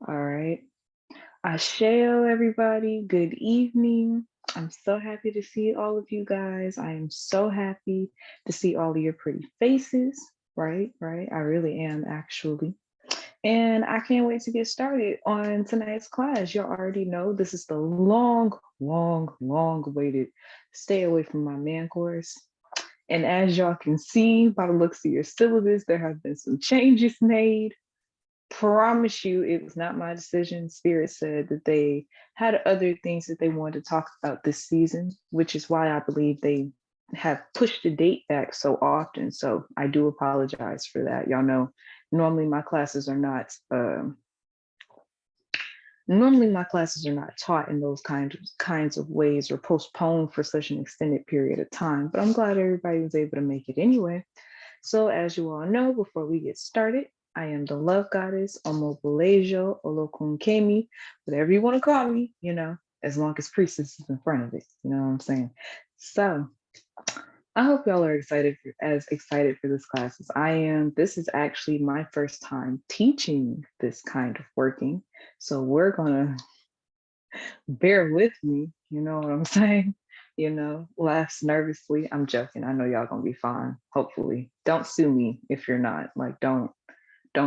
All right. Asheo, everybody. Good evening. I'm so happy to see all of you guys. I am so happy to see all of your pretty faces. Right, right. I really am actually. And I can't wait to get started on tonight's class. You already know this is the long awaited Stay Away from My Man course. And as y'all can see by the looks of your syllabus, there have been some changes made. Promise you, it was not my decision. Spirit said that they had other things that they wanted to talk about this season, which is why I believe they have pushed the date back so often. So I do apologize for that. Y'all know, normally my classes are not. Normally my classes are not taught in those kinds of ways or postponed for such an extended period of time. But I'm glad everybody was able to make it anyway. So, as you all know, before we get started, I am the love goddess, Omobelejo, Olokunkemi, whatever you want to call me, as long as priestess is in front of it. You know what I'm saying? So, I hope y'all are as excited for this class as I am. This is actually my first time teaching this kind of working. So, we're going to bear with me. You know what I'm saying? Laughs nervously. I'm joking. I know y'all gonna be fine. Hopefully, don't sue me if you're not. Like, don't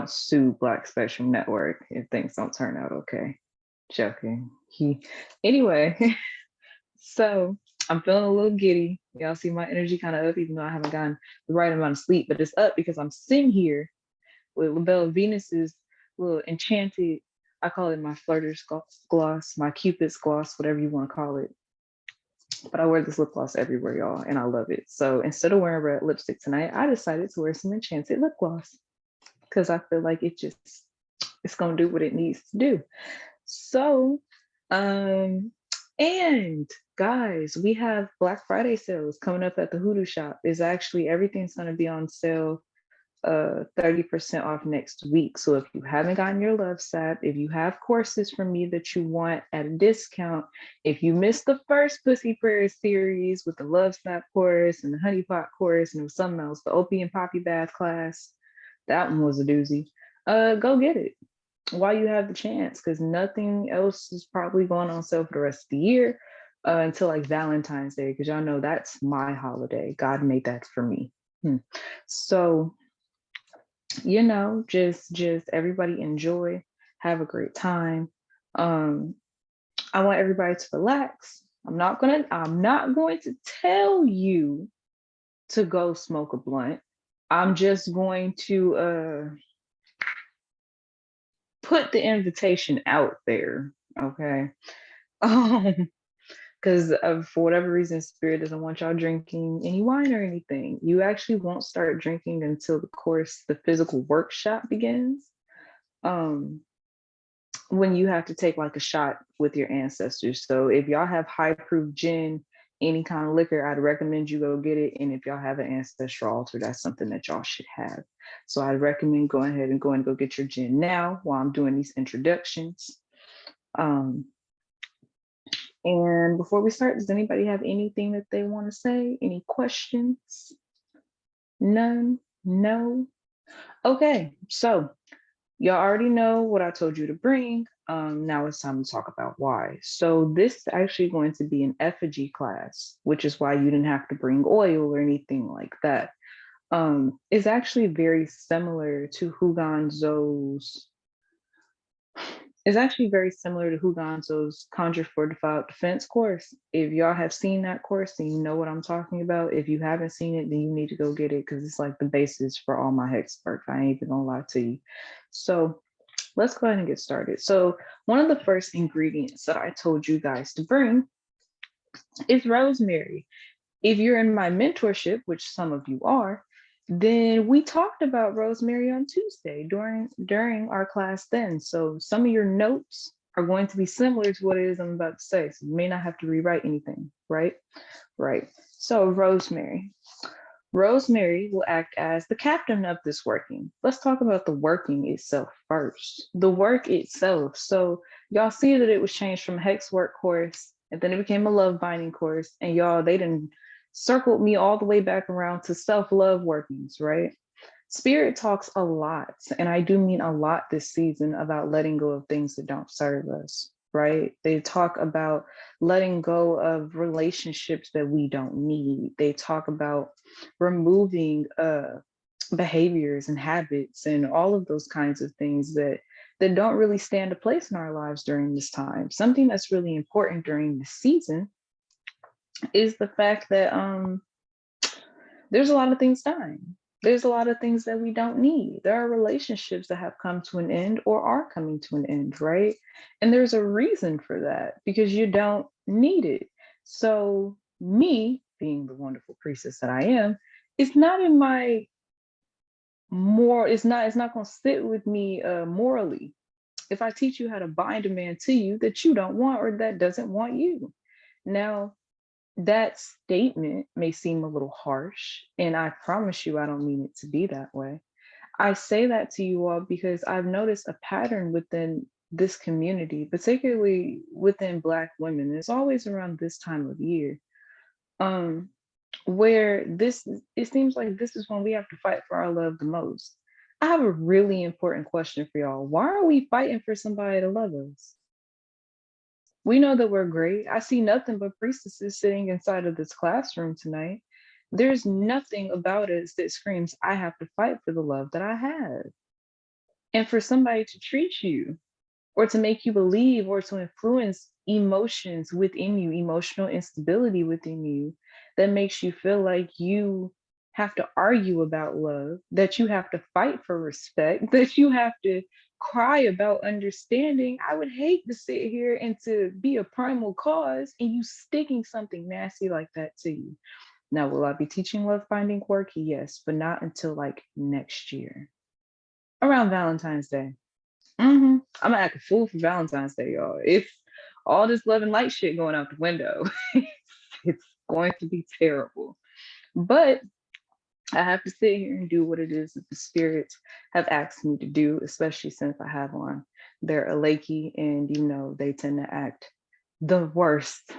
sue Black Spectrum Network if things don't turn out okay. Joking. Anyway. So I'm feeling a little giddy. Y'all see my energy kind of up, even though I haven't gotten the right amount of sleep. But it's up because I'm sitting here with LaBelle Venus's little enchanted. I call it my flirter's gloss, my Cupid's gloss, whatever you want to call it. But I wear this lip gloss everywhere, y'all, and I love it. So instead of wearing red lipstick tonight, I decided to wear some enchanted lip gloss because I feel like it's gonna do what it needs to do. So, and guys, we have Black Friday sales coming up at the Hoodoo Shop. Is actually everything's gonna be on sale 30% off next week. So if you haven't gotten your love sap, if you have courses from me that you want at a discount, if you missed the first Pussy Prayer series with the love sap course and the honey pot course and it was something else, the Opie and Poppy bath class, that one was a doozy. Go get it while you have the chance, because nothing else is probably going on sale for the rest of the year until like Valentine's Day, because y'all know that's my holiday. God made that for me. So just everybody enjoy, have a great time. I want everybody to relax. I'm not going to tell you to go smoke a blunt. I'm just going to put the invitation out there, okay? Because for whatever reason, Spirit doesn't want y'all drinking any wine or anything. You actually won't start drinking until the physical workshop begins. When you have to take like a shot with your ancestors. So if y'all have high proof gin, any kind of liquor, I'd recommend you go get it. And if y'all have an ancestral altar, that's something that y'all should have. So I'd recommend going ahead and go get your gin now while I'm doing these introductions. And before we start, does anybody have anything that they want to say? Any questions? None? No? Okay, so y'all already know what I told you to bring. Now it's time to talk about why. So this is actually going to be an effigy class, which is why you didn't have to bring oil or anything like that. It's actually very similar to Huganzo's. It's actually very similar to Huganzo's Conjure Fortified Defense course. If y'all have seen that course, then you know what I'm talking about. If you haven't seen it, then you need to go get it because it's like the basis for all my hex work. I ain't even gonna lie to you. So let's go ahead and get started. So one of the first ingredients that I told you guys to bring is rosemary. If you're in my mentorship, which some of you are, then we talked about rosemary on Tuesday during our class then. So some of your notes are going to be similar to what it is I'm about to say. So you may not have to rewrite anything, right? Right. So rosemary. Rosemary will act as the captain of this working. Let's talk about the working itself first. The work itself. So y'all see that it was changed from hex work course, and then it became a love binding course. And y'all, they didn't circled me all the way back around to self-love workings, right? Spirit talks a lot, and I do mean a lot this season, about letting go of things that don't serve us, right? They talk about letting go of relationships that we don't need. They talk about removing behaviors and habits and all of those kinds of things that don't really stand a place in our lives during this time. Something that's really important during this season is the fact that there's a lot of things dying. There's a lot of things that we don't need. There are relationships that have come to an end or are coming to an end, right? And there's a reason for that, because you don't need it. So, me being the wonderful priestess that I am, it's not in my it's not going to sit with me morally if I teach you how to bind a man to you that you don't want or that doesn't want you. Now, that statement may seem a little harsh, and I promise you I don't mean it to be that way. I say that to you all because I've noticed a pattern within this community, particularly within Black women. It's always around this time of year, um, where it seems like this is when we have to fight for our love the most. I have a really important question for y'all. Why are we fighting for somebody to love us? We know that we're great. I see nothing but priestesses sitting inside of this classroom tonight. There's nothing about us that screams, I have to fight for the love that I have. And for somebody to treat you or to make you believe or to influence emotions within you, emotional instability within you, that makes you feel like you have to argue about love, that you have to fight for respect, that you have to cry about understanding. I would hate to sit here and to be a primal cause and you sticking something nasty like that to you. Now, will I be teaching love finding work? Yes, but not until like next year, around Valentine's Day. I'm gonna act a fool for Valentine's Day, y'all. If all this love and light shit going out the window, it's going to be terrible. But I have to sit here and do what it is that the spirits have asked me to do, especially since I have on their Aleki, and they tend to act the worst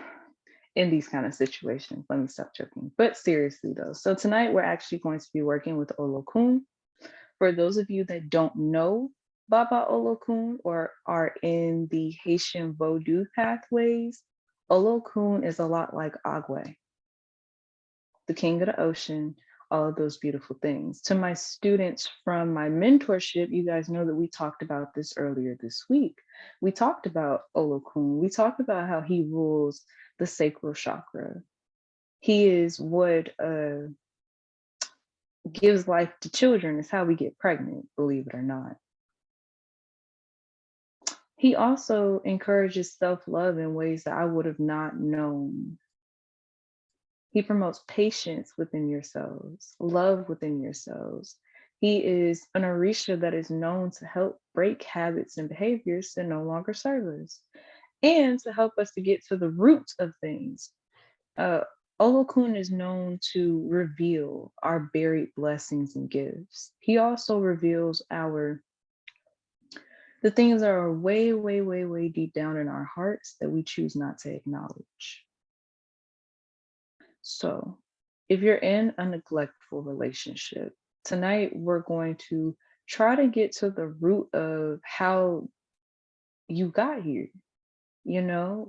in these kind of situations. Let me stop joking. But seriously though, so tonight we're actually going to be working with Olokun. For those of you that don't know Baba Olokun or are in the Haitian Vodou pathways, Olokun is a lot like Agwe, the king of the ocean, all of those beautiful things. To my students from my mentorship, you guys know that we talked about this earlier this week. We talked about Olokun. We talked about how he rules the sacral chakra. He is what gives life to children. It's how we get pregnant, believe it or not. He also encourages self-love in ways that I would have not known. He promotes patience within yourselves, love within yourselves. He is an Orisha that is known to help break habits and behaviors that no longer serve us, and to help us to get to the roots of things. Uh, Olokun is known to reveal our buried blessings and gifts. He also reveals the things that are way, way, way, way deep down in our hearts that we choose not to acknowledge. So, if you're in a neglectful relationship, tonight we're going to try to get to the root of how you got here.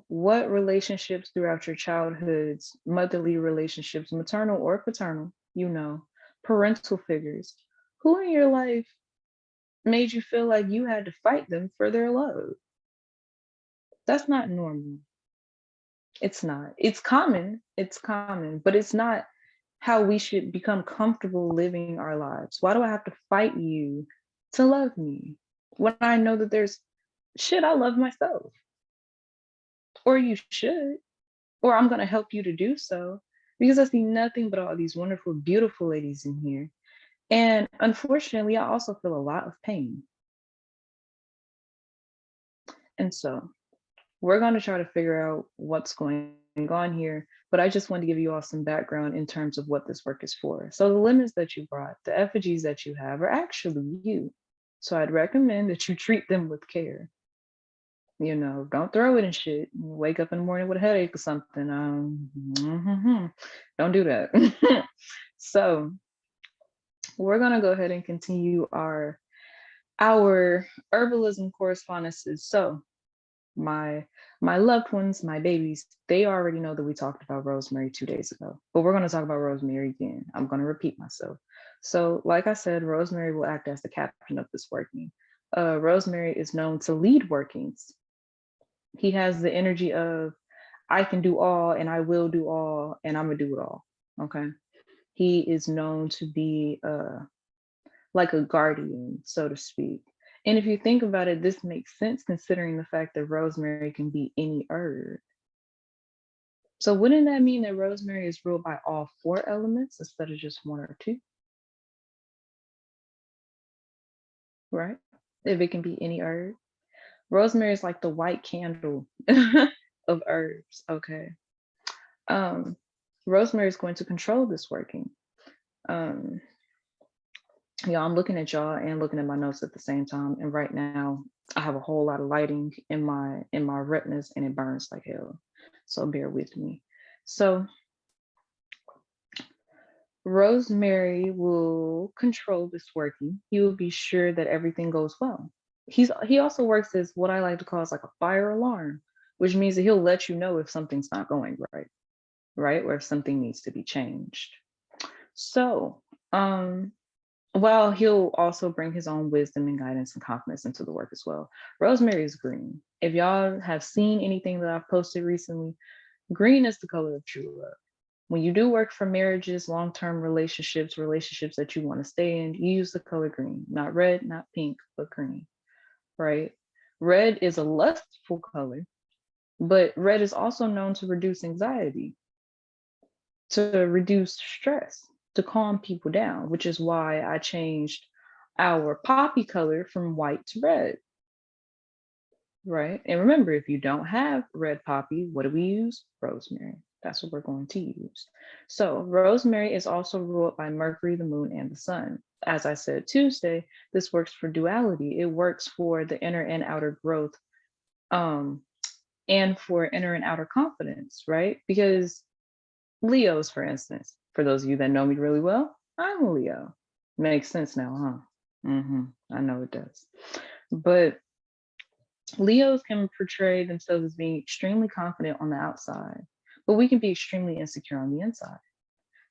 What relationships throughout your childhoods, motherly relationships, maternal or paternal, parental figures, who in your life made you feel like you had to fight them for their love? That's not normal. It's not. It's common, but it's not how we should become comfortable living our lives. Why do I have to fight you to love me when I know that there's shit I love myself? Or you should, or I'm going to help you to do so, because I see nothing but all these wonderful, beautiful ladies in here. And unfortunately, I also feel a lot of pain. And so we're going to try to figure out what's going on here, but I just want to give you all some background in terms of what this work is for. So the lemons that you brought, the effigies that you have, are actually you. So I'd recommend that you treat them with care. Don't throw it in shit. Wake up in the morning with a headache or something. Don't do that. So we're gonna go ahead and continue our herbalism correspondences. So my my loved ones, my babies, they already know that we talked about rosemary 2 days ago, but we're going to talk about rosemary again. I'm going to repeat myself. So like I said, rosemary will act as the captain of this working. Rosemary is known to lead workings. He has the energy of, I can do all and I will do all and I'm gonna do it all. Okay. He is known to be like a guardian, so to speak. And if you think about it, this makes sense considering the fact that rosemary can be any herb. So wouldn't that mean that rosemary is ruled by all four elements instead of just one or two, right? If it can be any herb. Rosemary is like the white candle of herbs, okay? Um, Rosemary is going to control this working. Um, yeah, I'm looking at y'all and looking at my notes at the same time. And right now, I have a whole lot of lighting in my retinas, and it burns like hell. So bear with me. So Rosemary will control this working. He will be sure that everything goes well. He also works as what I like to call as like a fire alarm, which means that he'll let you know if something's not going right, right? Or if something needs to be changed. So while he'll also bring his own wisdom and guidance and confidence into the work as well. Rosemary is green. If y'all have seen anything that I've posted recently, green is the color of true love. When you do work for marriages, long-term relationships, relationships that you want to stay in, you use the color green, not red, not pink, but green, right? Red is a lustful color, but red is also known to reduce anxiety, to reduce stress, to calm people down, which is why I changed our poppy color from white to red, right? And remember, if you don't have red poppy, what do we use? Rosemary. That's what we're going to use. So rosemary is also ruled by Mercury, the moon, and the sun. As I said Tuesday, this works for duality. It works for the inner and outer growth, um, and for inner and outer confidence, right? Because Leos, for instance, for those of you that know me really well, I'm a Leo. Makes sense now, huh? I know it does. But Leos can portray themselves as being extremely confident on the outside, but we can be extremely insecure on the inside.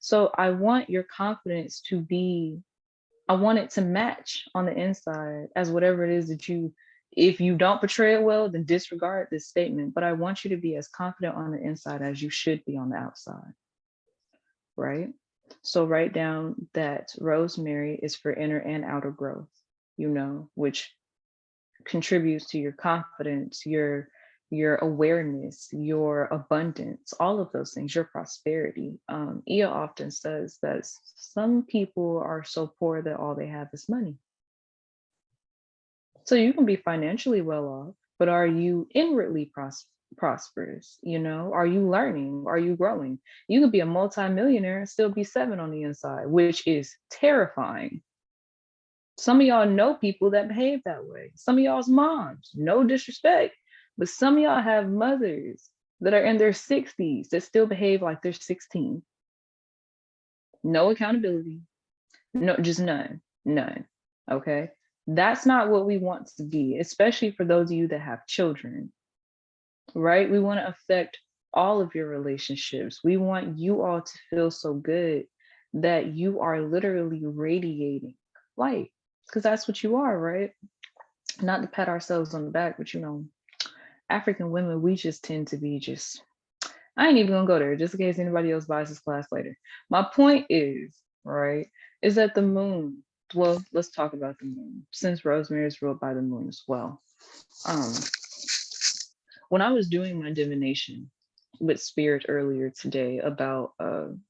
So I want your confidence to be, I want it to match on the inside as whatever it is that you, if you don't portray it well, then disregard this statement. But I want you to be as confident on the inside as you should be on the outside, right? So write down that rosemary is for inner and outer growth, which contributes to your confidence, your awareness, your abundance, all of those things, your prosperity. Ia often says that some people are so poor that all they have is money. So you can be financially well off, but are you inwardly prosperous? Are you learning? Are you growing? You could be a multimillionaire and still be 7 on the inside, which is terrifying. Some of y'all know people that behave that way. Some of y'all's moms, no disrespect, but some of y'all have mothers that are in their 60s that still behave like they're 16. No accountability, no, just none. Okay. That's not what we want to be, especially for those of you that have children, right? We want to affect all of your relationships. We want you all to feel so good that you are literally radiating light, because that's what you are, right? Not to pat ourselves on the back, but African women, we just tend to be I ain't even gonna go there just in case anybody else buys this class later. My point is, right, is that the moon, well, let's talk about the moon, since rosemary is ruled by the moon as well. Um, when I was doing my divination with spirit earlier today about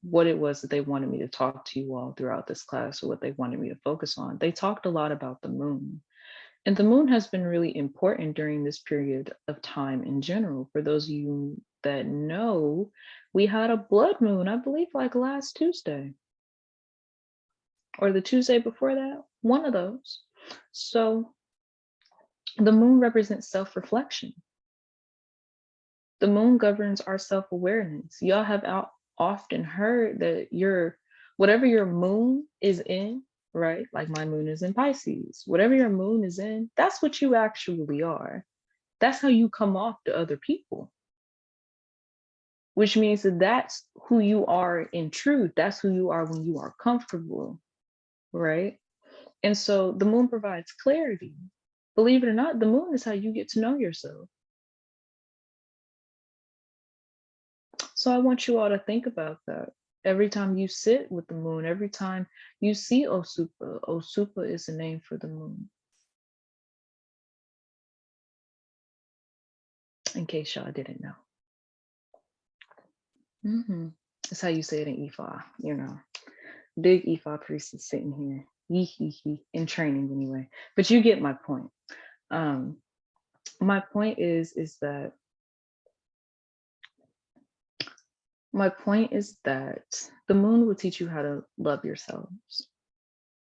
what it was that they wanted me to talk to you all throughout this class, or what they wanted me to focus on, they talked a lot about the moon. And the moon has been really important during this period of time in general. For those of you that know, we had a blood moon, I believe, like last Tuesday or the Tuesday before that, one of those. So the moon represents self-reflection. The moon governs our self-awareness. Y'all have often heard that whatever your moon is in, right? Like my moon is in Pisces. Whatever your moon is in, that's what you actually are. That's how you come off to other people, which means that that's who you are in truth. That's who you are when you are comfortable, right? And so the moon provides clarity. Believe it or not, the moon is how you get to know yourself. So I want you all to think about that. Every time you sit with the moon, every time you see Osupa, Osupa is the name for the moon, in case y'all didn't know. That's how you say it in Ifa, you know. Big Ifa priest is sitting here, in training anyway. But you get my point. Um, my point is that the moon will teach you how to love yourselves.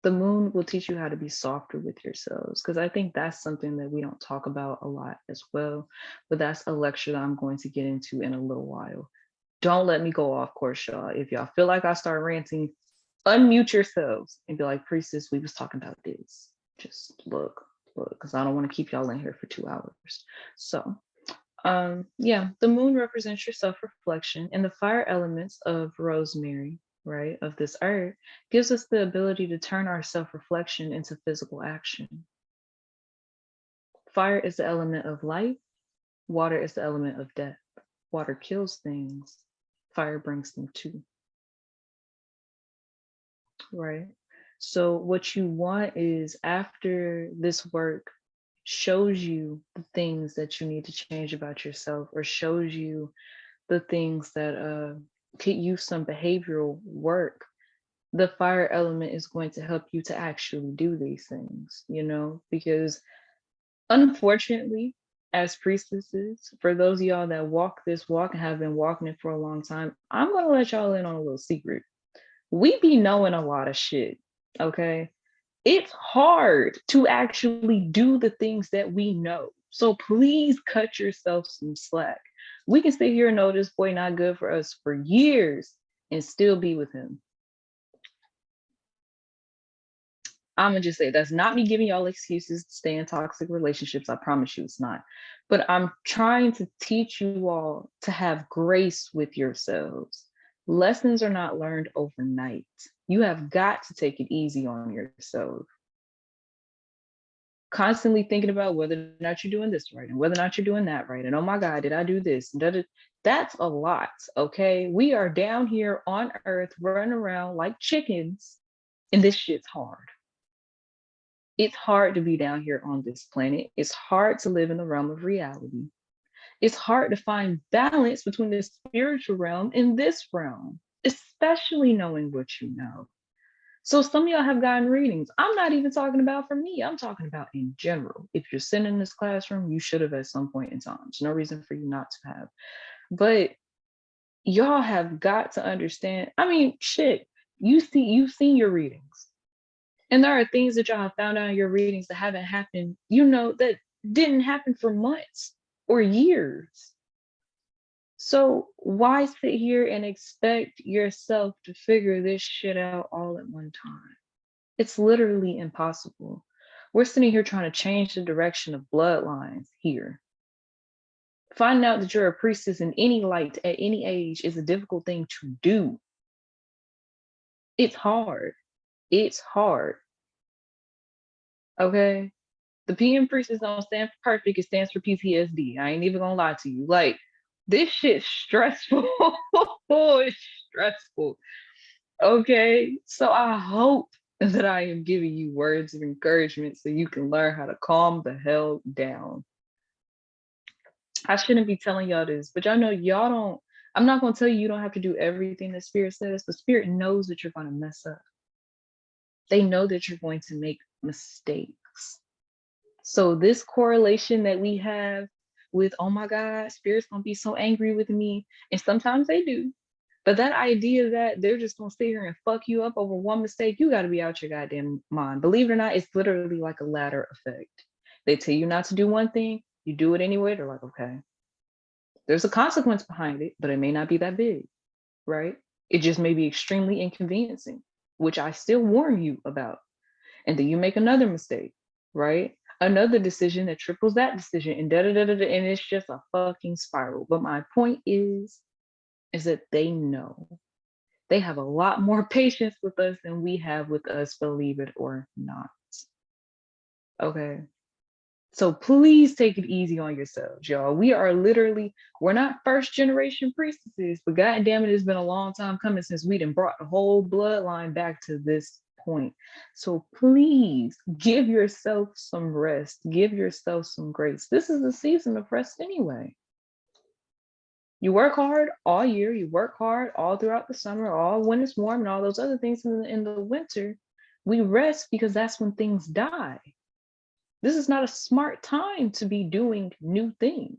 The moon will teach you how to be softer with yourselves, because I think that's something that we don't talk about a lot as well. But that's a lecture that I'm going to get into in a little while. Don't let me go off course, y'all. If y'all feel like I start ranting, unmute yourselves and be like, priestess, we was talking about this. Just look, because I don't want to keep y'all in here for 2 hours. So yeah, the moon represents your self-reflection, and the fire elements of Rosemary, right, of this earth, gives us the ability to turn our self-reflection into physical action. Fire is the element of life, water is the element of death. Water kills things, fire brings them to, right? So what you want is, after this work shows you the things that you need to change about yourself, or shows you the things that could use some behavioral work, the fire element is going to help you to actually do these things, you know, because unfortunately, as priestesses, for those of y'all that walk this walk and have been walking it for a long time, I'm going to let y'all in on a little secret. We be knowing a lot of shit, okay? It's hard to actually do the things that we know. So please cut yourself some slack. We can sit here and know this boy not good for us for years and still be with him. I'm gonna just say that's not me giving y'all excuses to stay in toxic relationships. I promise you it's not. But I'm trying to teach you all to have grace with yourselves. Lessons are not learned overnight. You have got to take it easy on yourself. Constantly thinking about whether or not you're doing this right and whether or not you're doing that right. And oh my God, did I do this? That's a lot, okay? We are down here on earth running around like chickens, and this shit's hard. It's hard to be down here on this planet. It's hard to live in the realm of reality. It's hard to find balance between the spiritual realm and this realm, especially knowing what you know. So some of y'all have gotten readings. I'm not even talking about for me. I'm talking about in general. If you're sitting in this classroom, you should have at some point in time. There's no reason for you not to have. But y'all have got to understand. I mean, shit, you've seen your readings. And there are things that y'all have found out in your readings that haven't happened, you know, that didn't happen for months or years. So why sit here and expect yourself to figure this shit out all at one time? It's literally impossible. We're sitting here trying to change the direction of bloodlines here. Finding out that you're a priestess in any light at any age is a difficult thing to do. It's hard. It's hard. Okay? The PM priestess don't stand for perfect, it stands for PTSD. I ain't even gonna lie to you. Like, this shit's stressful. It's stressful. Okay? So I hope that I am giving you words of encouragement so you can learn how to calm the hell down. I shouldn't be telling y'all this, but y'all know y'all don't. I'm not going to tell you you don't have to do everything the spirit says. The spirit knows that you're going to mess up. They know that you're going to make mistakes. So this correlation that we have with, oh my God, spirit's going to be so angry with me. And sometimes they do. But that idea that they're just going to sit here and fuck you up over one mistake, you got to be out your goddamn mind. Believe it or not, it's literally like a ladder effect. They tell you not to do one thing, you do it anyway. They're like, okay, there's a consequence behind it, but it may not be that big, right? It just may be extremely inconveniencing, which I still warn you about. And then you make another mistake, right? Another decision that triples that decision, and da da da da, and it's just a fucking spiral. But my point is that they know. They have a lot more patience with us than we have with us, believe it or not. Okay. So please take it easy on yourselves, y'all. We're not first generation priestesses, but god damn it, it's been a long time coming since we done brought the whole bloodline back to this point. So please give yourself some rest, give yourself some grace. This is a season of rest anyway. You work hard all year, you work hard all throughout the summer, all when it's warm and all those other things in the winter. We rest because that's when things die. This is not a smart time to be doing new things,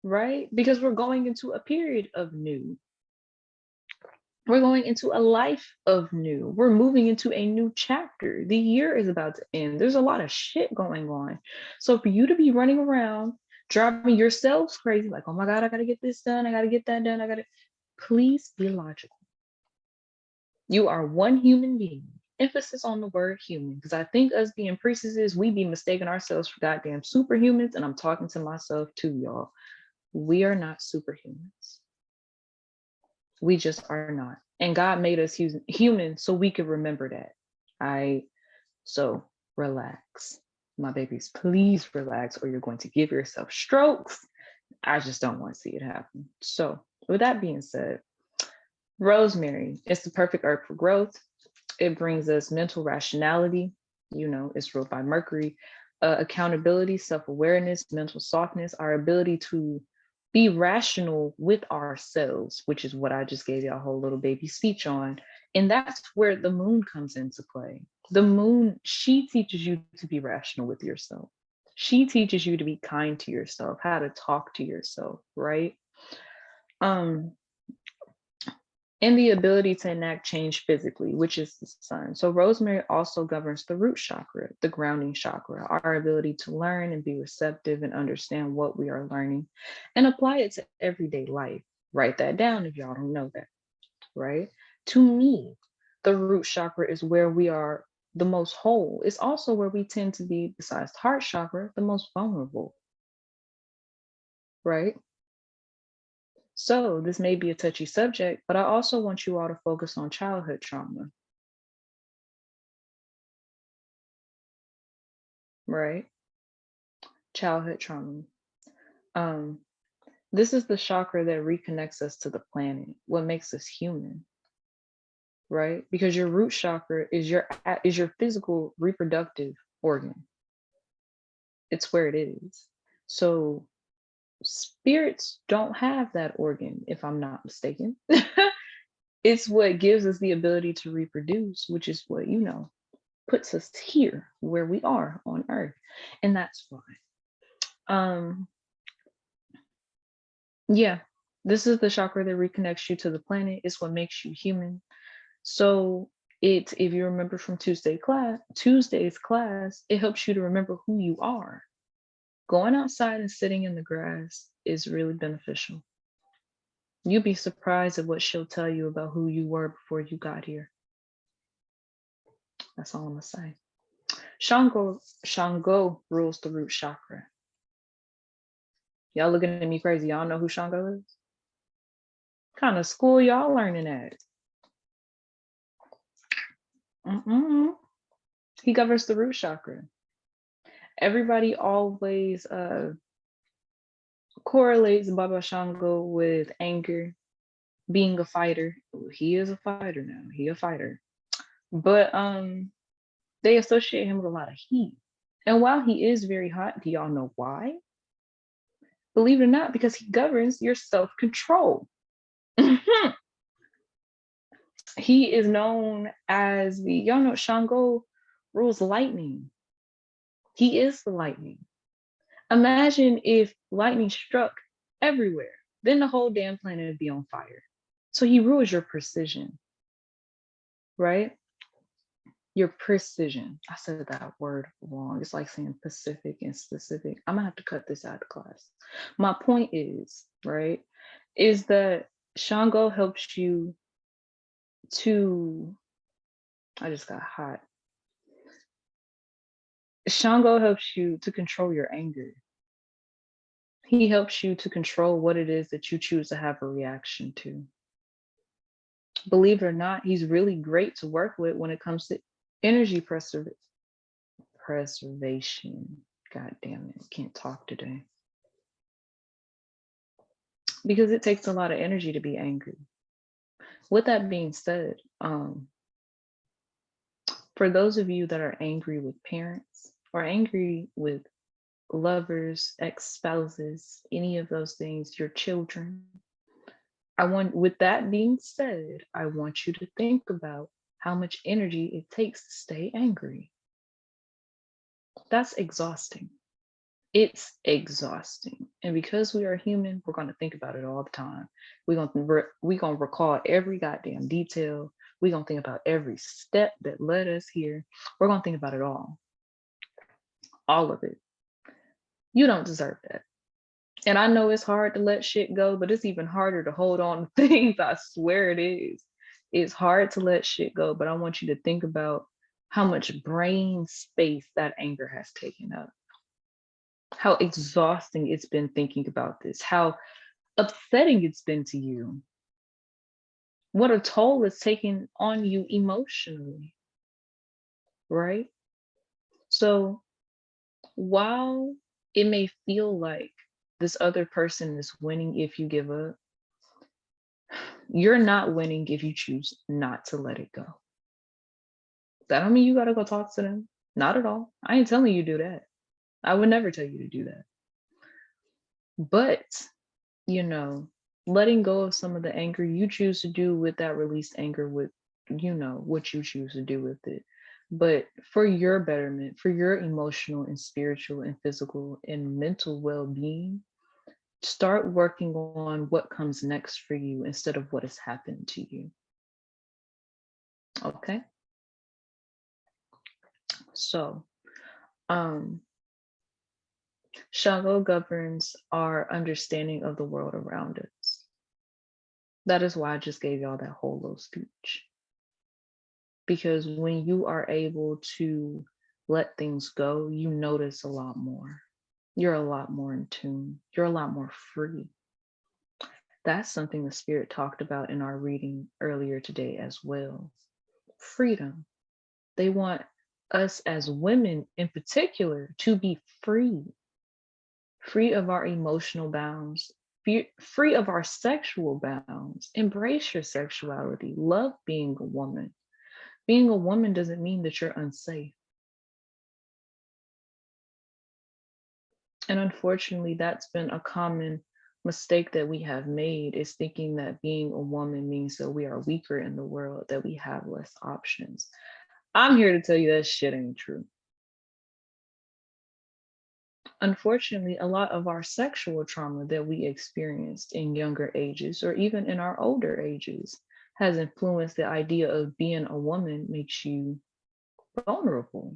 right? Because we're going into a period of new. We're going into a life of new. We're moving into a new chapter. The year is about to end. There's a lot of shit going on. So for you to be running around, driving yourselves crazy, like, oh my God, I gotta get this done, I gotta get that done, please be logical. You are one human being. Emphasis on the word human, because I think us being priestesses, we be mistaking ourselves for goddamn superhumans, and I'm talking to myself too, y'all. We are not superhumans. We just are not. And God made us human so we could remember that. So relax. My babies, please relax, or you're going to give yourself strokes. I just don't want to see it happen. So with that being said, Rosemary is the perfect herb for growth. It brings us mental rationality. It's ruled by Mercury. Accountability, self-awareness, mental softness, our ability to be rational with ourselves, which is what I just gave you a whole little baby speech on. And that's where the moon comes into play. The moon, she teaches you to be rational with yourself. She teaches you to be kind to yourself, how to talk to yourself, right? And the ability to enact change physically, which is the sun. So Rosemary also governs the root chakra, the grounding chakra, our ability to learn and be receptive and understand what we are learning and apply it to everyday life. Write that down if y'all don't know that, right? To me, the root chakra is where we are the most whole. It's also where we tend to be, besides the heart chakra, the most vulnerable, right? So this may be a touchy subject, but I also want you all to focus on childhood trauma, right? Childhood trauma. This is the chakra that reconnects us to the planet, what makes us human, right? Because your root chakra is your physical reproductive organ. It's where it is. So spirits don't have that organ, if I'm not mistaken. It's what gives us the ability to reproduce, which is what, puts us here where we are on Earth. And that's fine. Yeah, this is the chakra that reconnects you to the planet. It's what makes you human. So if you remember from Tuesday's class, it helps you to remember who you are. Going outside and sitting in the grass is really beneficial. You'd be surprised at what she'll tell you about who you were before you got here. That's all I'm gonna say. Shango rules the root chakra. Y'all looking at me crazy. Y'all know who Shango is? Kind of school y'all learning at? He governs the root chakra. Everybody always correlates Baba Shango with anger, being a fighter. He is a fighter now. He a fighter. But they associate him with a lot of heat. And while he is very hot, do y'all know why? Believe it or not, because he governs your self-control. He is known as y'all know Shango rules lightning. He is the lightning. Imagine if lightning struck everywhere, then the whole damn planet would be on fire. So he rules your precision, right? Your precision. I said that word wrong. It's like saying Pacific and specific. I'm gonna have to cut this out of class. My point is, right, is that Shango helps you to I just got hot. Shango helps you to control your anger. He helps you to control what it is that you choose to have a reaction to. Believe it or not, he's really great to work with when it comes to energy preservation. God damn it, I can't talk today. Because it takes a lot of energy to be angry. With that being said, for those of you that are angry with parents or angry with lovers, ex-spouses, any of those things, your children, with that being said, I want you to think about how much energy it takes to stay angry. That's exhausting. It's exhausting. And because we are human, we're going to think about it all the time. We're going to recall every goddamn detail. We're going to think about every step that led us here. We're going to think about it all of it. You don't deserve that. And I know it's hard to let shit go, but it's even harder to hold on to things. I swear it is. It's hard to let shit go, but I want you to think about how much brain space that anger has taken up. How exhausting it's been thinking about this, how upsetting it's been to you, what a toll it's taken on you emotionally, right? So while it may feel like this other person is winning if you give up, you're not winning if you choose not to let it go. That don't mean you gotta go talk to them. Not at all. I ain't telling you to do that. I would never tell you to do that. But, you know, letting go of some of the anger you choose to do with that released anger with, what you choose to do with it. But for your betterment, for your emotional and spiritual and physical and mental well-being, start working on what comes next for you instead of what has happened to you. Okay? So, Shango governs our understanding of the world around us. That is why I just gave y'all that whole little speech. Because when you are able to let things go, you notice a lot more. You're a lot more in tune. You're a lot more free. That's something the Spirit talked about in our reading earlier today as well. Freedom. They want us as women in particular to be free of our emotional bounds, free of our sexual bounds. Embrace your sexuality. Love being a woman. Being a woman doesn't mean that you're unsafe. And unfortunately, that's been a common mistake that we have made, is thinking that being a woman means that we are weaker in the world, that we have less options. I'm here to tell you that shit ain't true. Unfortunately, a lot of our sexual trauma that we experienced in younger ages or even in our older ages has influenced the idea of being a woman makes you vulnerable.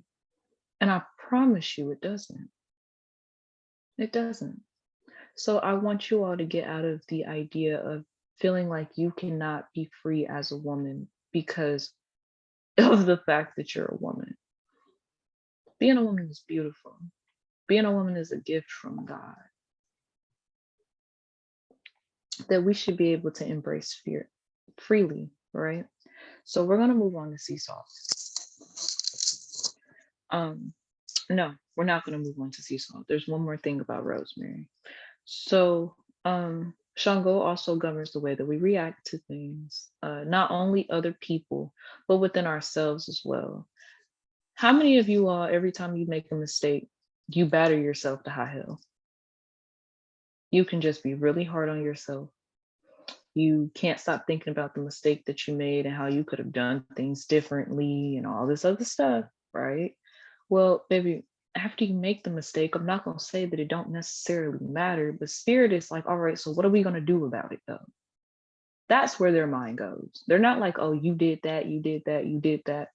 And I promise you it doesn't. It doesn't. So I want you all to get out of the idea of feeling like you cannot be free as a woman because of the fact that you're a woman. Being a woman is beautiful. Being a woman is a gift from God that we should be able to embrace fear freely, right? So we're gonna move on to Seesaw. No, we're not gonna move on to Seesaw. There's one more thing about Rosemary. So Shango also governs the way that we react to things, not only other people, but within ourselves as well. How many of you all, every time you make a mistake, you batter yourself to high hell? You can just be really hard on yourself. You can't stop thinking about the mistake that you made and how you could have done things differently and all this other stuff, right? Well, baby, after you make the mistake, I'm not going to say that it don't necessarily matter, but spirit is like, all right, so what are we going to do about it though? That's where their mind goes. They're not like, oh, you did that, you did that, you did that.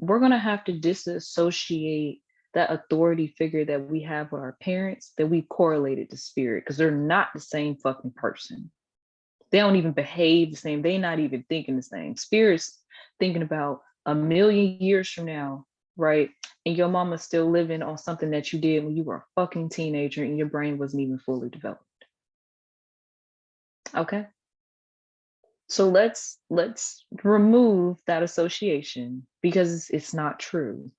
We're going to have to disassociate that authority figure that we have with our parents, that we correlated to spirit, because they're not the same fucking person. They don't even behave the same. They're not even thinking the same. Spirit's thinking about a million years from now, right? And your mama's still living on something that you did when you were a fucking teenager and your brain wasn't even fully developed. Okay. So let's remove that association because it's not true.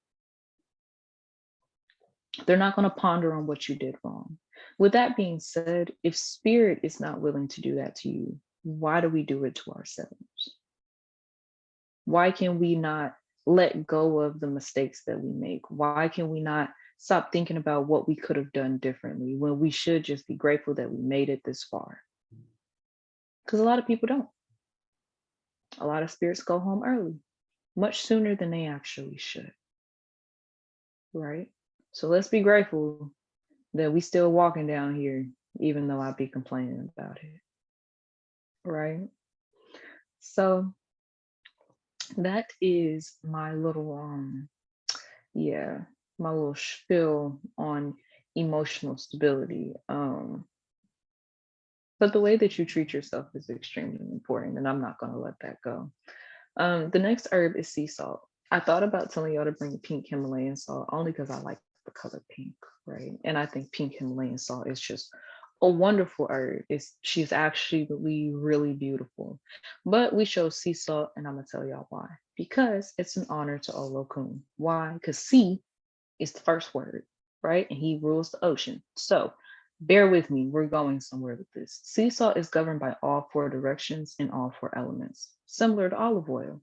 They're not going to ponder on what you did wrong. With that being said, if spirit is not willing to do that to you, why do we do it to ourselves? Why can we not let go of the mistakes that we make? Why can we not stop thinking about what we could have done differently when we should just be grateful that we made it this far? Because a lot of people don't. A lot of spirits go home early, much sooner than they actually should, right? So let's be grateful that we still walking down here, even though I be complaining about it, right? So that is my little yeah, my little spiel on emotional stability. But the way that you treat yourself is extremely important, and I'm not gonna let that go. The next herb is sea salt. I thought about telling y'all to bring pink Himalayan salt only because I like the color pink, right? And I think pink Himalayan salt is just a wonderful herb. She's actually really beautiful. But we chose sea salt, and I'm gonna tell y'all why. Because it's an honor to Olokun. Why? Because sea is the first word, right? And he rules the ocean. So bear with me, we're going somewhere with this. Sea salt is governed by all four directions and all four elements, similar to olive oil.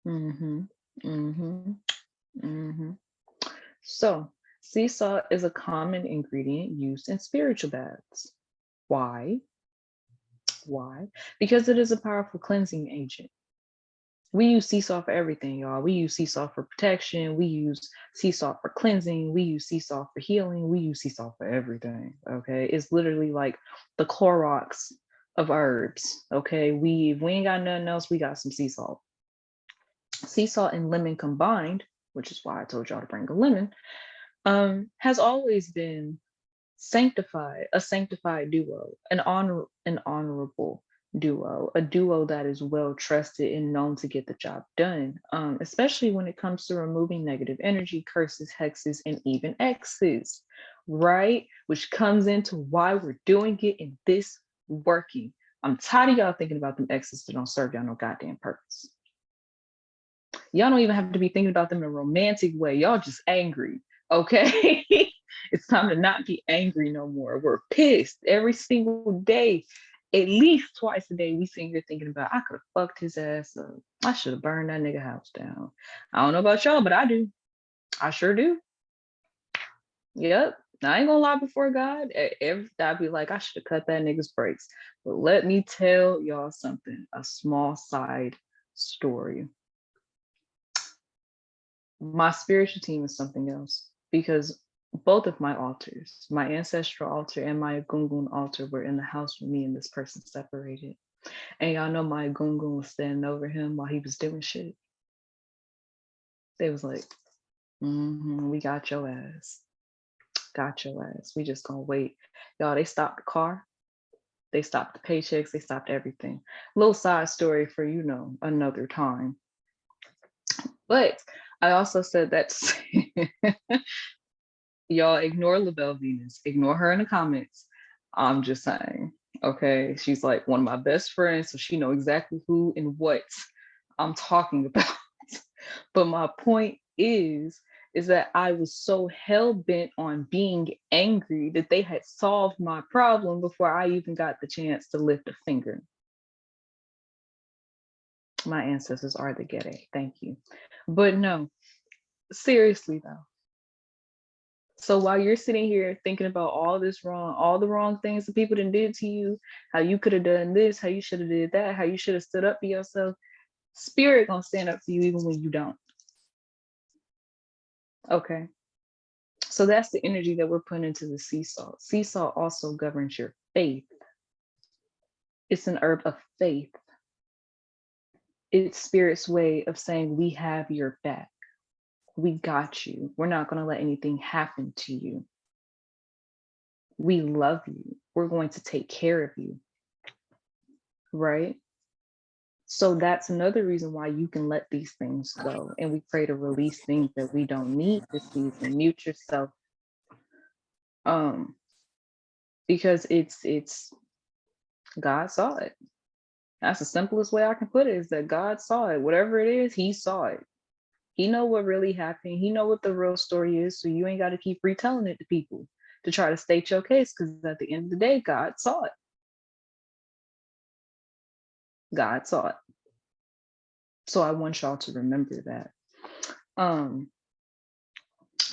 Mm-hmm. Mm-hmm. Mm-hmm. So sea salt is a common ingredient used in spiritual baths. Why? Why? Because it is a powerful cleansing agent. We use sea salt for everything, y'all. We use sea salt for protection. We use sea salt for cleansing. We use sea salt for healing. We use sea salt for everything. Okay. It's literally like the Clorox of herbs. Okay. If we ain't got nothing else, we got some sea salt. Sea salt and lemon combined, which is why I told y'all to bring a lemon, has always been a sanctified duo, an honorable duo, a duo that is well trusted and known to get the job done, especially when it comes to removing negative energy, curses, hexes, and even X's, right? Which comes into why we're doing it in this working. I'm tired of y'all thinking about them X's that don't serve y'all no goddamn purpose. Y'all don't even have to be thinking about them in a romantic way. Y'all just angry, okay? It's time to not be angry no more. We're pissed every single day. At least twice a day, we sitting here thinking about, I could have fucked his ass up. I should have burned that nigga house down. I don't know about y'all, but I do. I sure do. Yep. I ain't gonna lie before God. I'd be like, I should have cut that nigga's brakes. But let me tell y'all something, a small side story. My spiritual team is something else because both of my altars, my ancestral altar and my gungun altar, were in the house with me and this person separated. And y'all know my gungun was standing over him while he was doing shit. They was like, we got your ass. Got your ass. We just gonna wait. Y'all, they stopped the car. They stopped the paychecks. They stopped everything. Little side story for, another time. But I also said that to say, y'all ignore LaBelle Venus. Ignore her in the comments. I'm just saying. Okay. She's like one of my best friends, so she know exactly who and what I'm talking about. But my point is that I was so hell bent on being angry that they had solved my problem before I even got the chance to lift a finger. My ancestors are the Gede. Thank you. But no, seriously though. So while you're sitting here thinking about all the wrong things that people did to you, how you could have done this, how you should have did that, how you should have stood up for yourself, spirit gonna stand up for you even when you don't. Okay. So that's the energy that we're putting into the sea salt. Sea salt also governs your faith. It's an herb of faith. It's spirit's way of saying, we have your back. We got you. We're not going to let anything happen to you. We love you. We're going to take care of you. Right? So that's another reason why you can let these things go. And we pray to release things that we don't need this season. Mute yourself. Um, because it's God saw it. That's the simplest way I can put it, is that God saw it. Whatever it is, he saw it. He know what really happened. He know what the real story is. So you ain't got to keep retelling it to people to try to state your case, because at the end of the day, God saw it. God saw it. So I want y'all to remember that.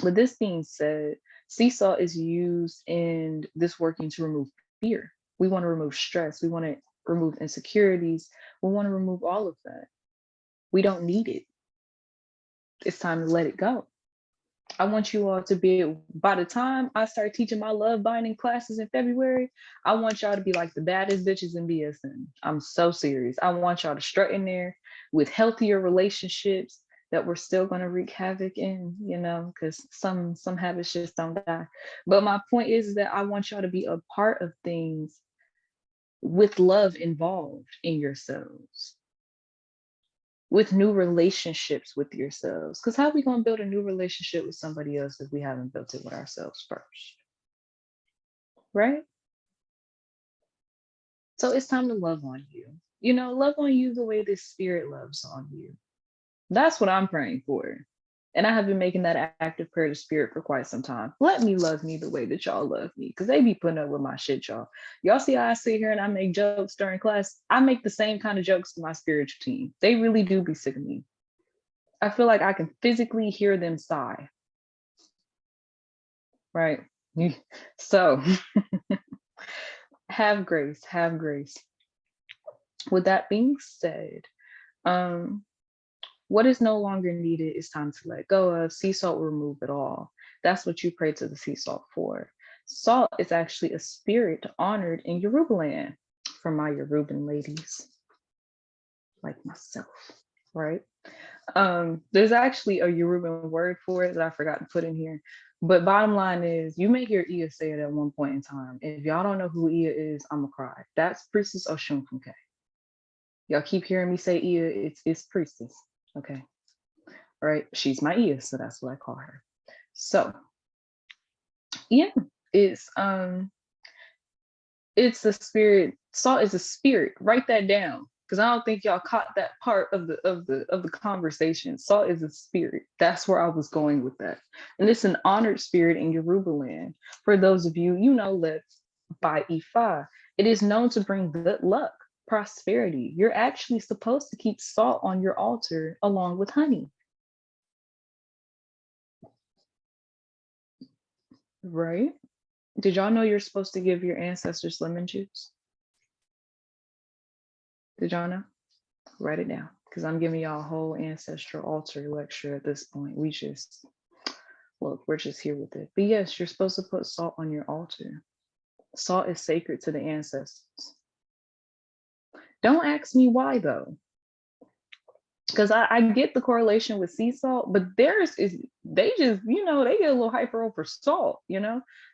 With this being said, sea salt is used in this working to remove fear. We want to remove stress. We want to remove insecurities. We want to remove all of that. We don't need it. It's time to let it go. I want you all to be, by the time I start teaching my love binding classes in February, I want y'all to be like the baddest bitches in BSN. I'm so serious. I want y'all to strut in there with healthier relationships that we're still going to wreak havoc in, because some habits just don't die. But my point is that I want y'all to be a part of things with love involved in yourselves, with new relationships with yourselves. Because how are we going to build a new relationship with somebody else if we haven't built it with ourselves first? Right? So it's time to love on you. Love on you the way this spirit loves on you. That's what I'm praying for. And I have been making that active prayer to spirit for quite some time. Let me love me the way that y'all love me, because they be putting up with my shit, y'all. Y'all see how I sit here and I make jokes during class? I make the same kind of jokes to my spiritual team. They really do be sick of me. I feel like I can physically hear them sigh. Right? So have grace, have grace. With that being said, what is no longer needed is time to let go of. Sea salt will remove it all. That's what you pray to the sea salt for. Salt is actually a spirit honored in Yoruba land, for my Yoruban ladies like myself, right? There's actually a Yoruban word for it that I forgot to put in here. But bottom line is, you may hear Iya say it at one point in time. If y'all don't know who Iya is, I'ma cry. That's Priestess Oshun from K. Y'all keep hearing me say Iya, it's Priestess. Okay. All right. She's my Iya, so that's what I call her. So yeah, it's the spirit. Salt is a spirit. Write that down, because I don't think y'all caught that part of the conversation. Salt is a spirit. That's where I was going with that. And it's an honored spirit in Yoruba land. For those of you, live by Ifa, it is known to bring good luck, prosperity. You're actually supposed to keep salt on your altar along with honey. Right? Did y'all know you're supposed to give your ancestors lemon juice? Did y'all know? Write it down, because I'm giving y'all a whole ancestral altar lecture at this point. We're just here with it. But yes, you're supposed to put salt on your altar. Salt is sacred to the ancestors. Don't ask me why though, because I get the correlation with sea salt, but theirs is, they just, they get a little hyper over salt,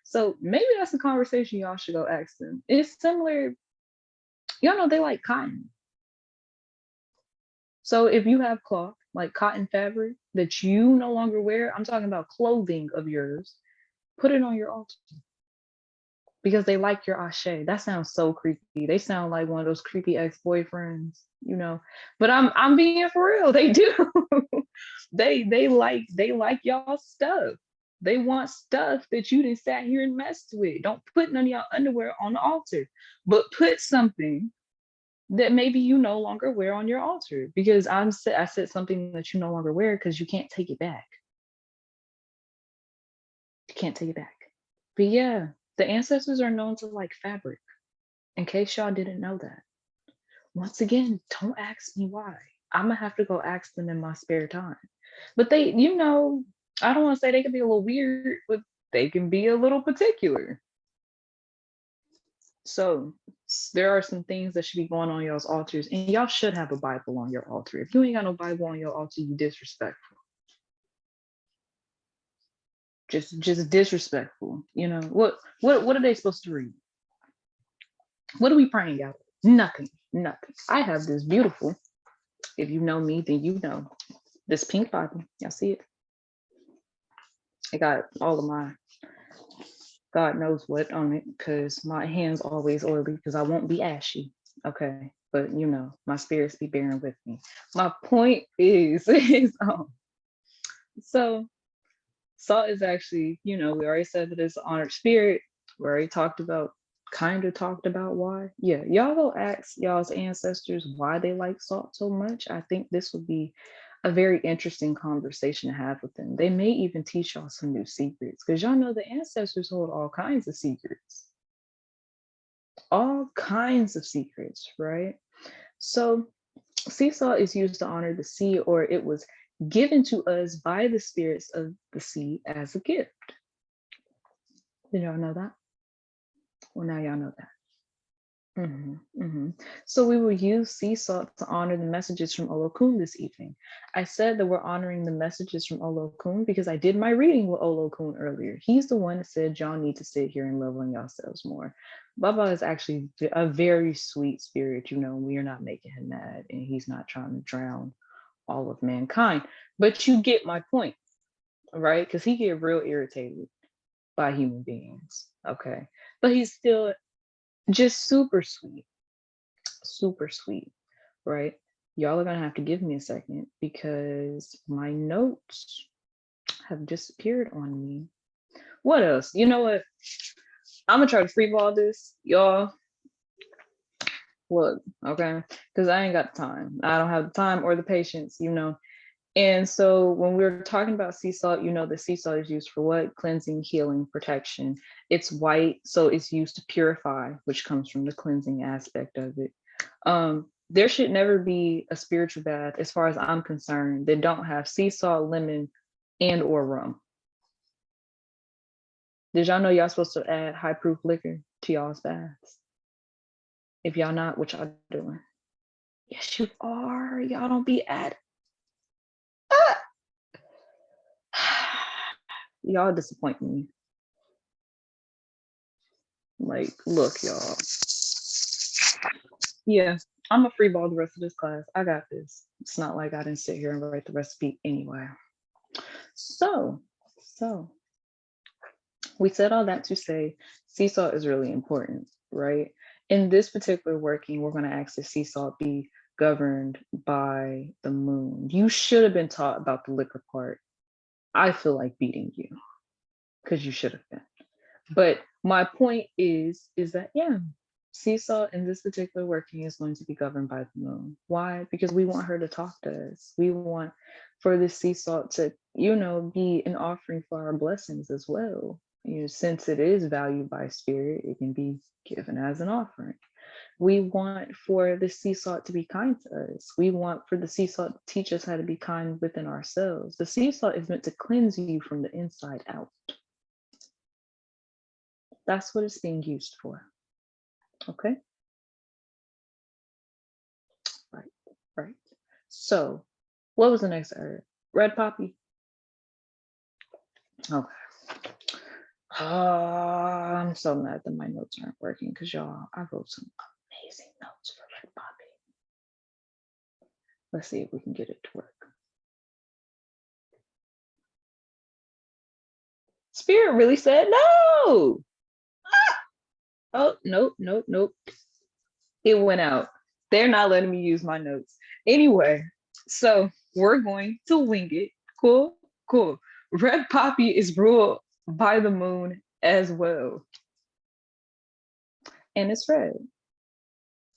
So maybe that's a conversation y'all should go ask them. It's similar, y'all know they like cotton. So if you have cloth, like cotton fabric that you no longer wear, I'm talking about clothing of yours, put it on your altar, because they like your ashe. That sounds so creepy. They sound like one of those creepy ex-boyfriends, But I'm being for real. They do. they like y'all stuff. They want stuff that you didn't sat here and messed with. Don't put none of y'all underwear on the altar, but put something that maybe you no longer wear on your altar, because I said something that you no longer wear because you can't take it back. You can't take it back. But yeah, the ancestors are known to like fabric, in case y'all didn't know that. Once again, don't ask me why. I'm gonna have to go ask them in my spare time. But they, I don't want to say they can be a little weird, but they can be a little particular. So there are some things that should be going on y'all's altars, and y'all should have a Bible on your altar. If you ain't got no Bible on your altar, you disrespectful. Just disrespectful. What are they supposed to read? What are we praying out? Nothing. I have this beautiful If you know me, then you know this pink bottle. Y'all see it? I got all of my God knows what on it because my hands always oily because I won't be ashy. Okay. But you know, my spirits be bearing with me. My point is so salt is actually, you know, we already said that it's an honored spirit. We already kind of talked about why. Yeah, y'all go ask y'all's ancestors why they like salt so much. I think this would be a very interesting conversation to have with them. They may even teach y'all some new secrets because y'all know the ancestors hold all kinds of secrets, all kinds of secrets, right? So, sea salt is used to honor the sea, or it was given to us by the spirits of the sea as a gift. Did y'all know that? Well, now y'all know that. So we will use sea salt to honor the messages from Olokun this evening. I said that we're honoring the messages from Olokun because I did my reading with Olokun earlier. He's the one that said y'all need to sit here and love on yourselves more. Baba is actually a very sweet spirit. You know, we are not making him mad, and he's not trying to drown all of mankind. But you get my point, right? Because he get real irritated by human beings. Okay, but he's still just super sweet, right? Y'all are gonna have to give me a second because my notes have disappeared on me. What else? You know what? I'm gonna try to freeball this, y'all. Look, okay, because I ain't got the time. I don't have the time or the patience, you know. And so when we're talking about sea salt, you know, the sea salt is used for what? Cleansing, healing, protection. It's white, so it's used to purify, which comes from the cleansing aspect of it. There should never be a spiritual bath, as far as I'm concerned, that don't have sea salt, lemon, and or rum. Did y'all know y'all supposed to add high proof liquor to y'all's baths? If y'all not, what y'all doing? Yes, you are. Y'all don't be at. Y'all disappoint me. Like, look, y'all. Yeah, I'm a free ball the rest of this class. I got this. It's not like I didn't sit here and write the recipe anyway. So, so we said all that to say sea salt is really important, right? In this particular working, we're going to ask the sea salt be governed by the moon. You should have been taught about the liquor part. I feel like beating you because you should have been. But my point is that yeah, sea salt in this particular working is going to be governed by the moon. Why? Because we want her to talk to us. We want for the sea salt to, you know, be an offering for our blessings as well. You know, since it is valued by spirit, it can be given as an offering. We want for the sea salt to be kind to us. We want for the sea salt to teach us how to be kind within ourselves. The sea salt is meant to cleanse you from the inside out. That's what it's being used for. Okay. Right. Right. So, what was the next herb? Red poppy. Okay. I'm so mad that my notes aren't working because y'all, I wrote some amazing notes for red poppy. Let's see if we can get it to work. Spirit really said no. Ah! Oh, nope. It went out. They're not letting me use my notes. Anyway, so we're going to wing it. Cool, cool. Red poppy is ruled by the moon as well. And it's red.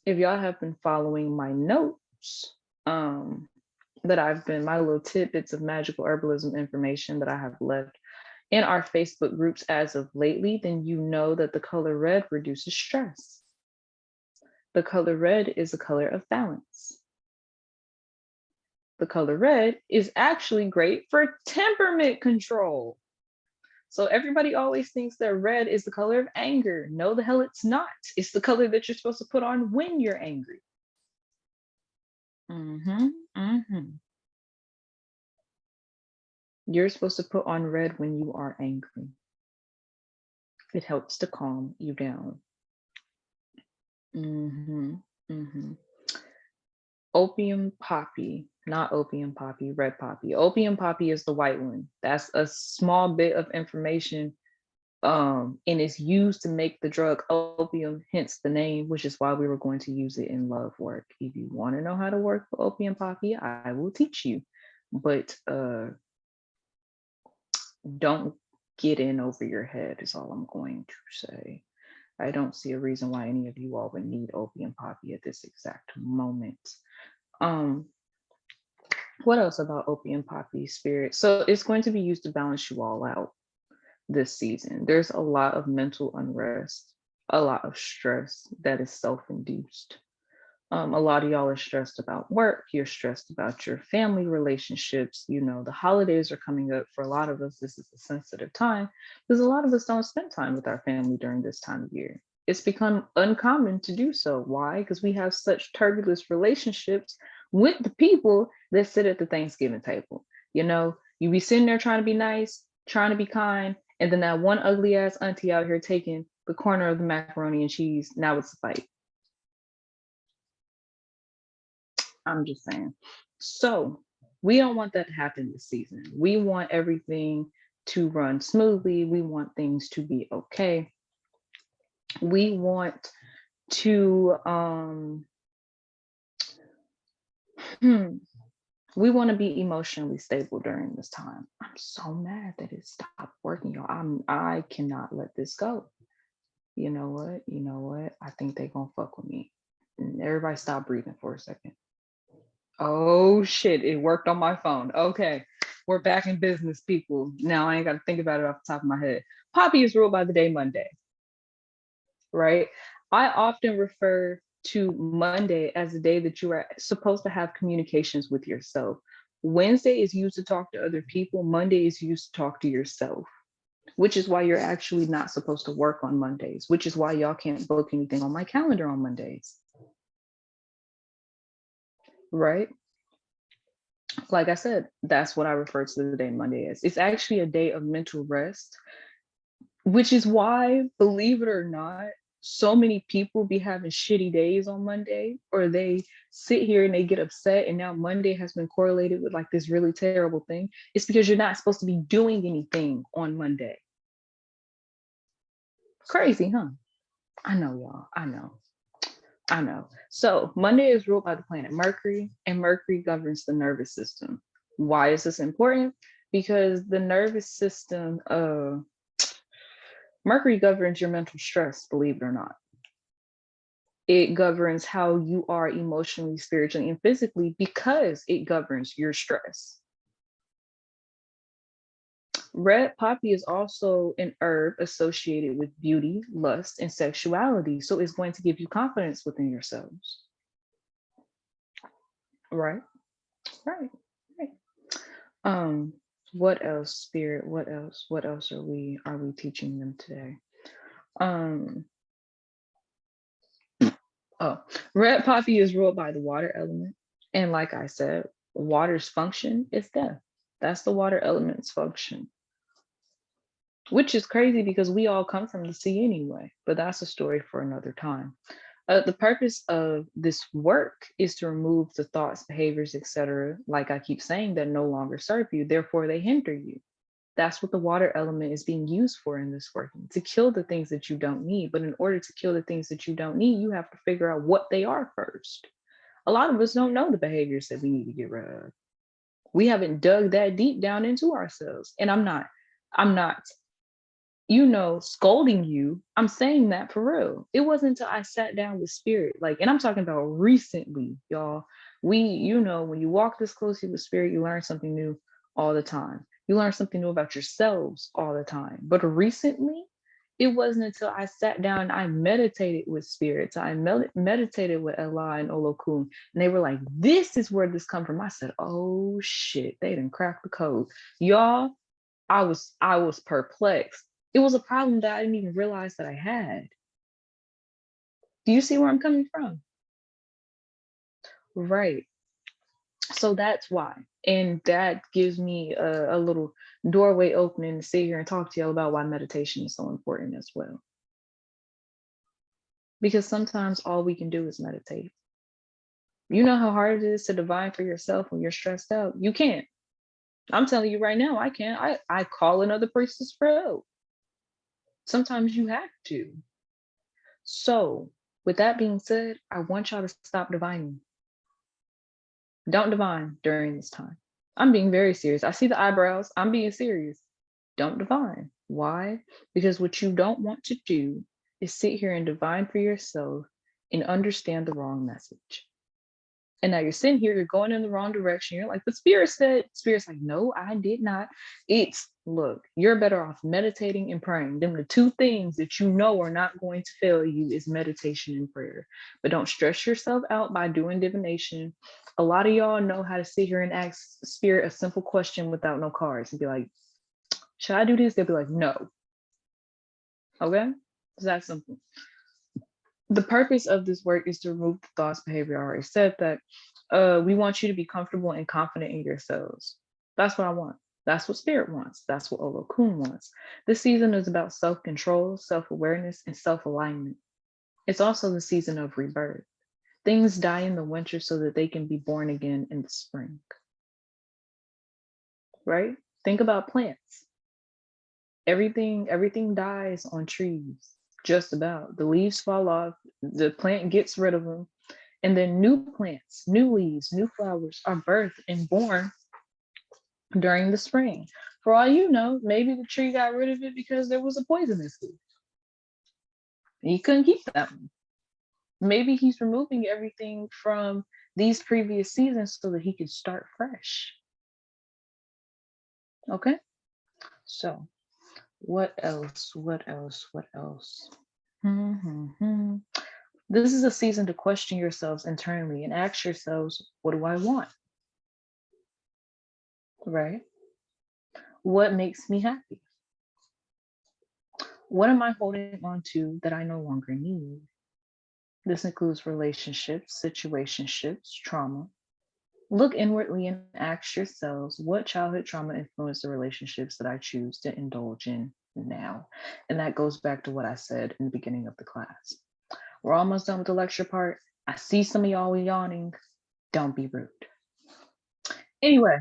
If y'all have been following my notes, that I've been, my little tidbits of magical herbalism information that I have left in our Facebook groups as of lately, then you know that the color red reduces stress. The color red is a color of balance. The color red is actually great for temperament control. So everybody always thinks that red is the color of anger. No, the hell it's not. It's the color that you're supposed to put on when you're angry. You're supposed to put on red when you are angry. It helps to calm you down. Opium poppy, not opium poppy, red poppy. Opium poppy is the white one. That's a small bit of information, and it's used to make the drug opium, hence the name, which is why we were going to use it in love work. If you want to know how to work with opium poppy, I will teach you. But don't get in over your head is all I'm going to say. I don't see a reason why any of you all would need opium poppy at this exact moment. Um, what else about opium poppy spirit? So it's going to be used to balance you all out this season. There's a lot of mental unrest, a lot of stress that is self-induced. A lot of y'all are stressed about work, you're stressed about your family relationships. You know, the holidays are coming up. For a lot of us, this is a sensitive time because a lot of us don't spend time with our family during this time of year. It's become uncommon to do so. Why? Because we have such turbulent relationships with the people that sit at the Thanksgiving table. You know, you be sitting there trying to be nice, trying to be kind, and then that one ugly ass auntie out here taking the corner of the macaroni and cheese. Now it's a fight. I'm just saying. So we don't want that to happen this season. We want everything to run smoothly. We want things to be okay. We want to we want to be emotionally stable during this time. I'm so mad that it stopped working, y'all. I cannot let this go. You know what? You know what? I think they're gonna fuck with me. And everybody stop breathing for a second. Oh shit, it worked on my phone. Okay, we're back in business, people. Now I ain't got to think about it off the top of my head. Poppy is ruled by the day Monday, right? I often refer to Monday as the day that you are supposed to have communications with yourself. Wednesday is used to talk to other people, Monday is used to talk to yourself, which is why you're actually not supposed to work on Mondays, which is why y'all can't book anything on my calendar on Mondays, right? Like I said, that's what I refer to the day Monday as. It's actually a day of mental rest, which is why, believe it or not, so many people be having shitty days on Monday, or they sit here and they get upset, and now Monday has been correlated with like this really terrible thing. It's because you're not supposed to be doing anything on Monday. Crazy, huh? I know, y'all. I know. I know. So Monday is ruled by the planet Mercury, and Mercury governs the nervous system. Why is this important? Because the nervous system, Mercury governs your mental stress, believe it or not. It governs how you are emotionally, spiritually, and physically because it governs your stress. Red poppy is also an herb associated with beauty, lust, and sexuality. So it's going to give you confidence within yourselves. Right? Right. Right. Um, what else, spirit? What else? What else are we teaching them today? Um, oh, red poppy is ruled by the water element. And like I said, water's function is death. That's the water element's function. Which is crazy because we all come from the sea anyway, but that's a story for another time. The purpose of this work is to remove the thoughts, behaviors, etc., like I keep saying, that no longer serve you, therefore they hinder you. That's what the water element is being used for in this working, to kill the things that you don't need. But in order to kill the things that you don't need, you have to figure out what they are first. A lot of us don't know the behaviors that we need to get rid of. We haven't dug that deep down into ourselves. And I'm not scolding you. I'm saying that for real. It wasn't until I sat down with spirit, like, and I'm talking about recently, y'all. When you walk this closely with spirit, you learn something new all the time. You learn something new about yourselves all the time. But recently, it wasn't until I sat down and I meditated with spirits. I meditated with Ella and Olokun, and they were like, "This is where this come from." I said, "Oh shit, they didn't crack the code, y'all." I was perplexed. It was a problem that I didn't even realize that I had. Do you see where I'm coming from? Right. So that's why. And that gives me a little doorway opening to sit here and talk to you about why meditation is so important as well. Because sometimes all we can do is meditate. You know how hard it is to divine for yourself when you're stressed out? You can't. I'm telling you right now, I can't. I call another priestess for help. Sometimes you have to. So, with that being said, I want y'all to stop divining. Don't divine during this time. I'm being very serious. I see the eyebrows. I'm being serious. Don't divine. Why? Because what you don't want to do is sit here and divine for yourself and understand the wrong message. And now you're sitting here, you're going in the wrong direction. You're like, but Spirit said, Spirit's like, no, I did not. It's, look, you're better off meditating and praying. Them the two things that you know are not going to fail you is meditation and prayer. But don't stress yourself out by doing divination. A lot of y'all know how to sit here and ask Spirit a simple question without no cards and be like, should I do this? They'll be like, no. Okay? It's that simple. The purpose of this work is to remove the thoughts, behavior. I already said that. We want you to be comfortable and confident in yourselves. That's what I want. That's what Spirit wants. That's what Olokun wants. This season is about self-control, self-awareness, and self-alignment. It's also the season of rebirth. Things die in the winter so that they can be born again in the spring. Right? Think about plants. Everything dies on trees. Just about. The leaves fall off, the plant gets rid of them, and then new plants, new leaves, new flowers are birthed and born during the spring. For all you know, maybe the tree got rid of it because there was a poisonous leaf. He couldn't keep that one. Maybe he's removing everything from these previous seasons so that he can start fresh. Okay? So, what else? What else? What else? This is a season to question yourselves internally and ask yourselves, what do I want? Right? What makes me happy? What am I holding on to that I no longer need? This includes relationships, situationships, trauma. Look inwardly and ask yourselves, what childhood trauma influenced the relationships that I choose to indulge in now? And that goes back to what I said in the beginning of the class. We're almost done with the lecture part. I see some of y'all yawning. Don't be rude. Anyway,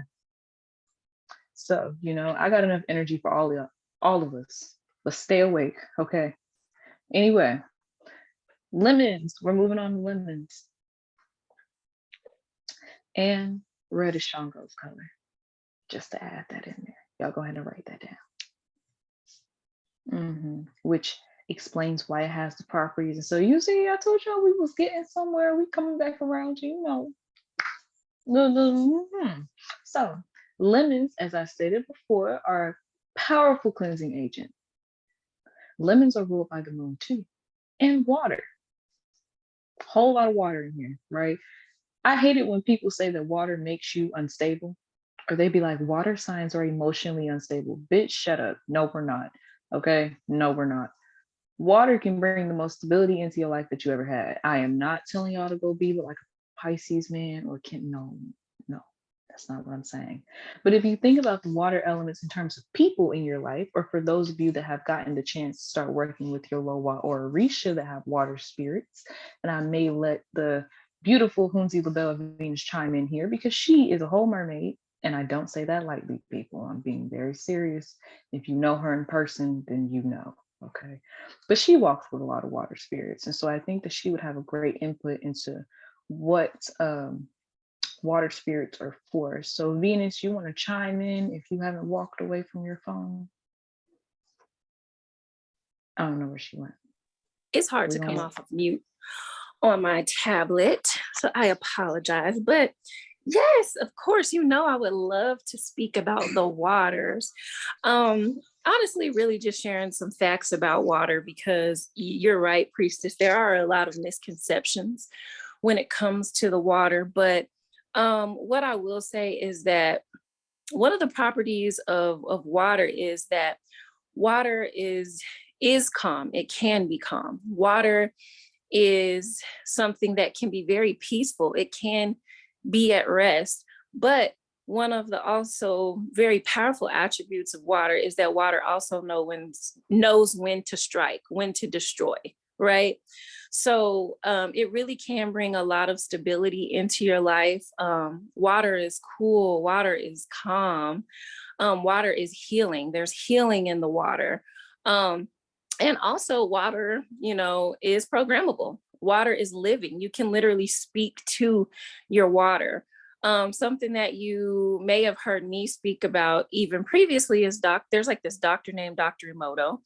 so, I got enough energy for all of us. Let's stay awake, okay? Anyway, lemons. We're moving on to lemons. And red is Shango's color. Just to add that in there. Y'all go ahead and write that down. Which explains why it has the properties. And so you see, I told y'all we was getting somewhere. We coming back around to, So lemons, as I stated before, are a powerful cleansing agent. Lemons are ruled by the moon too. And water. Whole lot of water in here, right? I hate it when people say that water makes you unstable, or they be like, water signs are emotionally unstable. Bitch, shut up. No, we're not. Okay? No, we're not. Water can bring the most stability into your life that you ever had. I am not telling y'all to go be like a Pisces man or no, that's not what I'm saying. But if you think about the water elements in terms of people in your life, or for those of you that have gotten the chance to start working with your Loa or Orisha that have water spirits, and I may let the beautiful Hunzi LaBelle Venus chime in here because she is a whole mermaid. And I don't say that lightly, people. I'm being very serious. If you know her in person, then you know. Okay. But she walks with a lot of water spirits. And so I think that she would have a great input into what water spirits are for. So Venus, you want to chime in if you haven't walked away from your phone? I don't know where she went. It's hard to come off of mute on my tablet, so I apologize. But yes, of course, I would love to speak about the waters. Honestly, really just sharing some facts about water, because you're right, Priestess, there are a lot of misconceptions when it comes to the water. But what I will say is that one of the properties of water is that water is calm. It can be calm. Water is something that can be very peaceful. It can be at rest. But one of the also very powerful attributes of water is that water also knows when to strike, when to destroy, right? So it really can bring a lot of stability into your life. Water is cool, water is calm, water is healing. There's healing in the water. Um, and also, water, is programmable. Water is living. You can literally speak to your water. Something that you may have heard me speak about even previously is there's like this doctor named Dr. Emoto.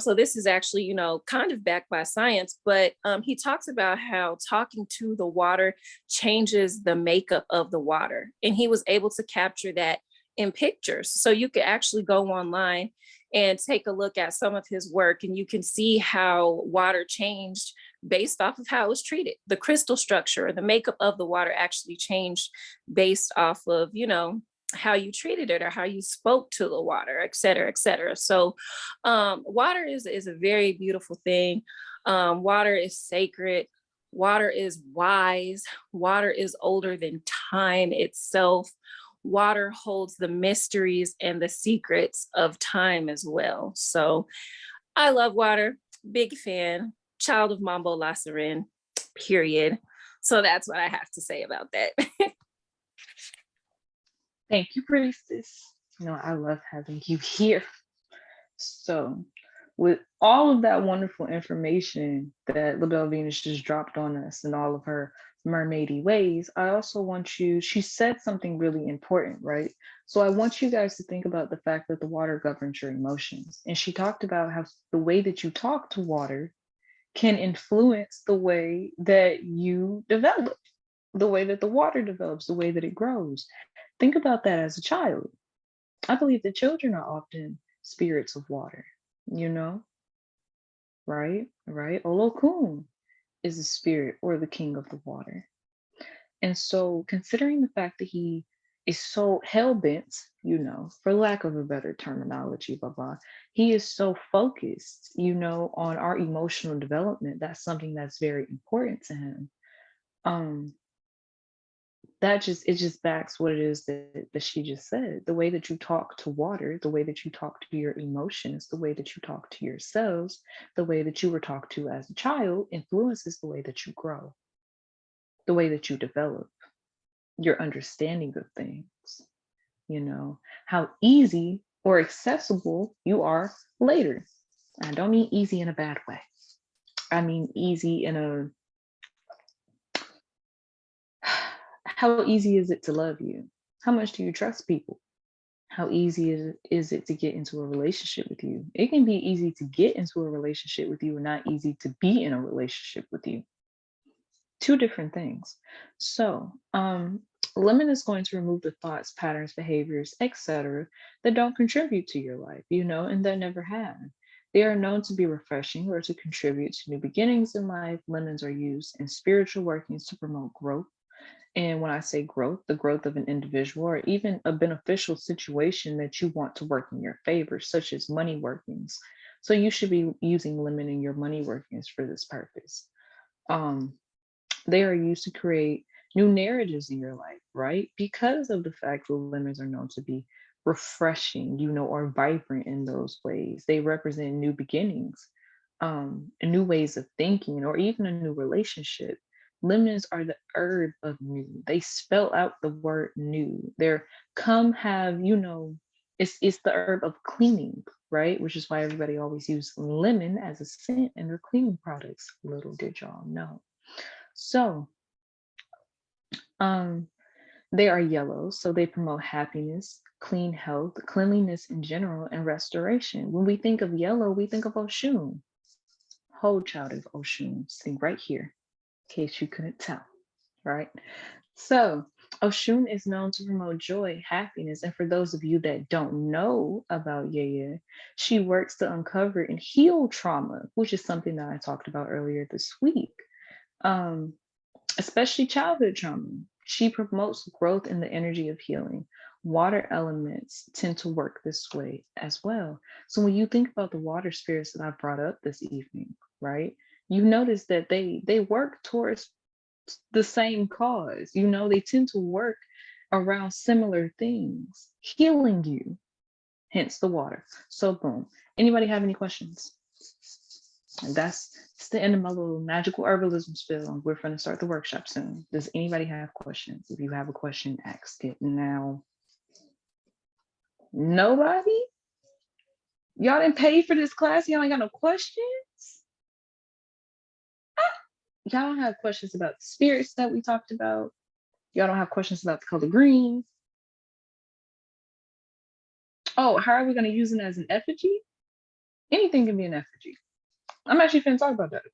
So this is actually, kind of backed by science, but he talks about how talking to the water changes the makeup of the water. And he was able to capture that in pictures. So you could actually go online and take a look at some of his work, and you can see how water changed based off of how it was treated. The crystal structure, the makeup of the water actually changed based off of, how you treated it or how you spoke to the water, et cetera, et cetera. So water is a very beautiful thing. Water is sacred. Water is wise. Water is older than time itself. Water holds the mysteries and the secrets of time as well. So I love water, big fan, child of Mambo Lasarin, period. So that's what I have to say about that. Thank you, priestess. I love having you here. So, with all of that wonderful information that LaBelle Venus just dropped on us in all of her mermaidy ways, I also want she said something really important, right? So, I want you guys to think about the fact that the water governs your emotions. And she talked about how the way that you talk to water can influence the way that you develop, the way that the water develops, the way that it grows. Think about that as a child. I believe that children are often spirits of water, you know, right? Right? Olokun is the spirit or the king of the water. And so, considering the fact that he is so hell bent, for lack of a better terminology, blah, blah, he is so focused, on our emotional development. That's something that's very important to him. Um, it just backs what it is that she just said. The way that you talk to water, the way that you talk to your emotions, the way that you talk to yourselves, the way that you were talked to as a child influences the way that you grow, the way that you develop your understanding of things, how easy or accessible you are later. I don't mean easy in a bad way. I mean easy in a how easy is it to love you? How much do you trust people? How easy is it to get into a relationship with you? It can be easy to get into a relationship with you and not easy to be in a relationship with you. Two different things. So, limit is going to remove the thoughts, patterns, behaviors, etc., that don't contribute to your life, and that never have. They are known to be refreshing or to contribute to new beginnings in life. Lemons are used in spiritual workings to promote growth. And when I say growth, the growth of an individual or even a beneficial situation that you want to work in your favor, such as money workings. So you should be using lemon in your money workings for this purpose. Um, they are used to create new narratives in your life, right? Because of the fact that lemons are known to be refreshing, or vibrant in those ways. They represent new beginnings, and new ways of thinking, or even a new relationship. Lemons are the herb of new. They spell out the word new. They're come have, it's the herb of cleaning, right? Which is why everybody always uses lemon as a scent in their cleaning products. Little did y'all know. So, um, they are yellow, so they promote happiness, clean health, cleanliness in general, and restoration. When we think of yellow, we think of Oshun. Whole child of Oshun, sitting right here, in case you couldn't tell, right? So, Oshun is known to promote joy, happiness, and for those of you that don't know about Yeye, she works to uncover and heal trauma, which is something that I talked about earlier this week. Um, Especially childhood trauma. She promotes growth in the energy of healing. Water elements tend to work this way as well. So when you think about the water spirits that I brought up this evening, right? You notice that they work towards the same cause. They tend to work around similar things, healing you, hence the water. So boom. Anybody have any questions? It's the end of my little magical herbalism spill. We're going to start the workshop soon. Does anybody have questions? If you have a question, ask it now. Nobody? Y'all didn't pay for this class? Y'all ain't got no questions? Y'all don't have questions about the spirits that we talked about? Y'all don't have questions about the color green? Oh, how are we going to use it as an effigy? Anything can be an effigy. I'm actually finna talk about that.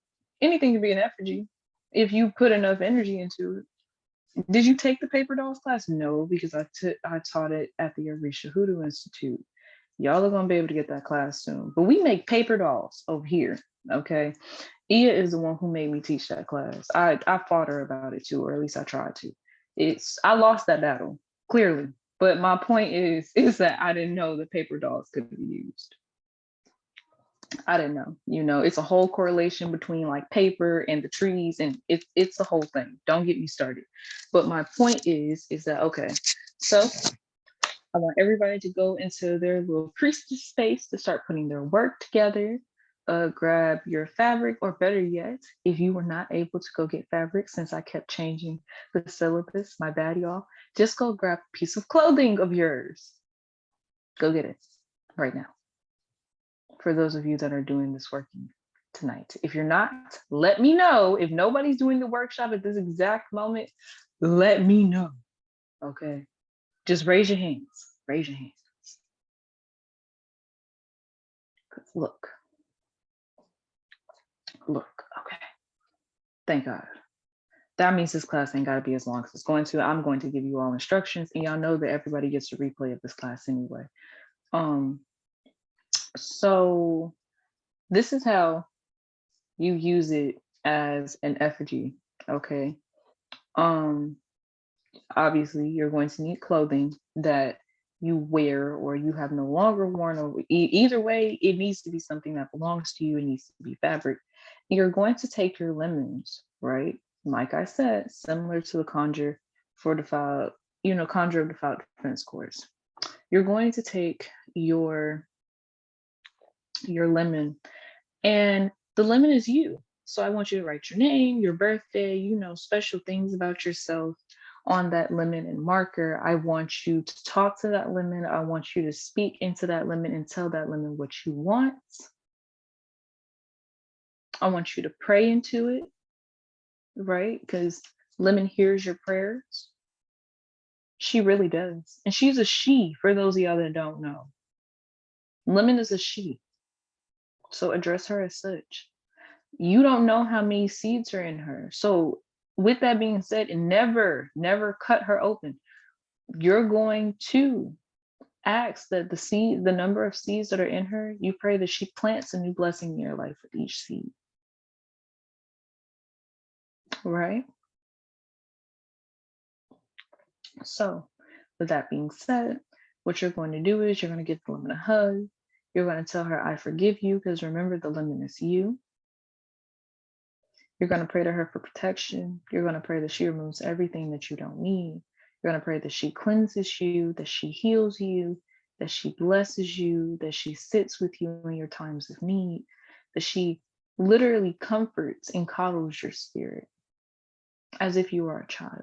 Anything can be an effigy if you put enough energy into it. Did you take the paper dolls class? No, because I taught it at the Orisha Hoodoo Institute. Y'all are gonna be able to get that class soon. But we make paper dolls over here. Okay. Ia is the one who made me teach that class. I fought her about it too, or at least I tried to. I lost that battle, clearly. But my point is that I didn't know the paper dolls could be used. I didn't know. It's a whole correlation between like paper and the trees, and it's a whole thing. Don't get me started. But my point is that okay, so I want everybody to go into their little priestess space to start putting their work together. Grab your fabric, or better yet, if you were not able to go get fabric, since I kept changing the syllabus, my bad, y'all, just go grab a piece of clothing of yours. Go get it right now. For those of you that are doing this working tonight. If you're not, let me know. If nobody's doing the workshop at this exact moment, let me know. Okay. Just raise your hands. Raise your hands. Look. Okay. Thank God. That means this class ain't got to be as long as it's going to. I'm going to give you all instructions, and y'all know that everybody gets a replay of this class anyway. So this is how you use it as an effigy. Okay. Obviously you're going to need clothing that you wear or you have no longer worn, or either way, it needs to be something that belongs to you. It needs to be fabric. You're going to take your lemons, right? Like I said, similar to the conjure of defiled defense course. You're going to take your lemon, and the lemon is you. So I want you to write your name, your birthday, special things about yourself on that lemon and marker. I want you to talk to that lemon. I want you to speak into that lemon and tell that lemon what you want. I want you to pray into it, right? Because lemon hears your prayers. She really does. And she's a she, for those of y'all that don't know. Lemon is a she. So address her as such. You don't know how many seeds are in her. So with that being said, and never cut her open. You're going to ask that the number of seeds that are in her, you pray that she plants a new blessing in your life with each seed. Right? So with that being said, what you're going to do is you're going to give the lemon a hug. You're going to tell her, I forgive you, because remember, the lemon is you. You're going to pray to her for protection. You're going to pray that she removes everything that you don't need. You're going to pray that she cleanses you, that she heals you, that she blesses you, that she sits with you in your times of need, that she literally comforts and coddles your spirit as if you are a child.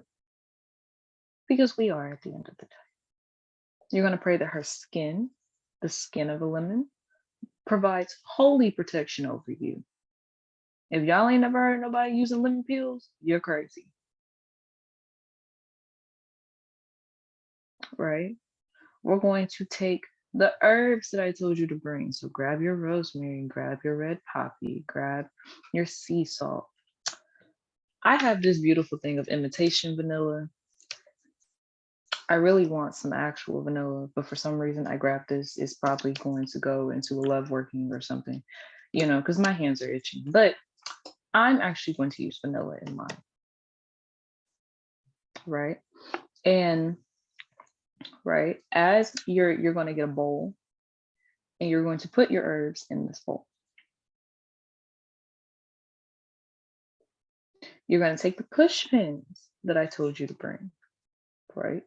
Because we are at the end of the day. You're going to pray that her skin, the skin of a lemon, provides holy protection over you. If y'all ain't never heard nobody using lemon peels, you're crazy. Right? We're going to take the herbs that I told you to bring. So grab your rosemary, grab your red poppy, grab your sea salt. I have this beautiful thing of imitation vanilla. I really want some actual vanilla, but for some reason I grabbed this. It's probably going to go into a love working or something, because my hands are itching. But I'm actually going to use vanilla in mine. Right? And right, as you're going to get a bowl, and you're going to put your herbs in this bowl. You're going to take the push pins that I told you to bring, right?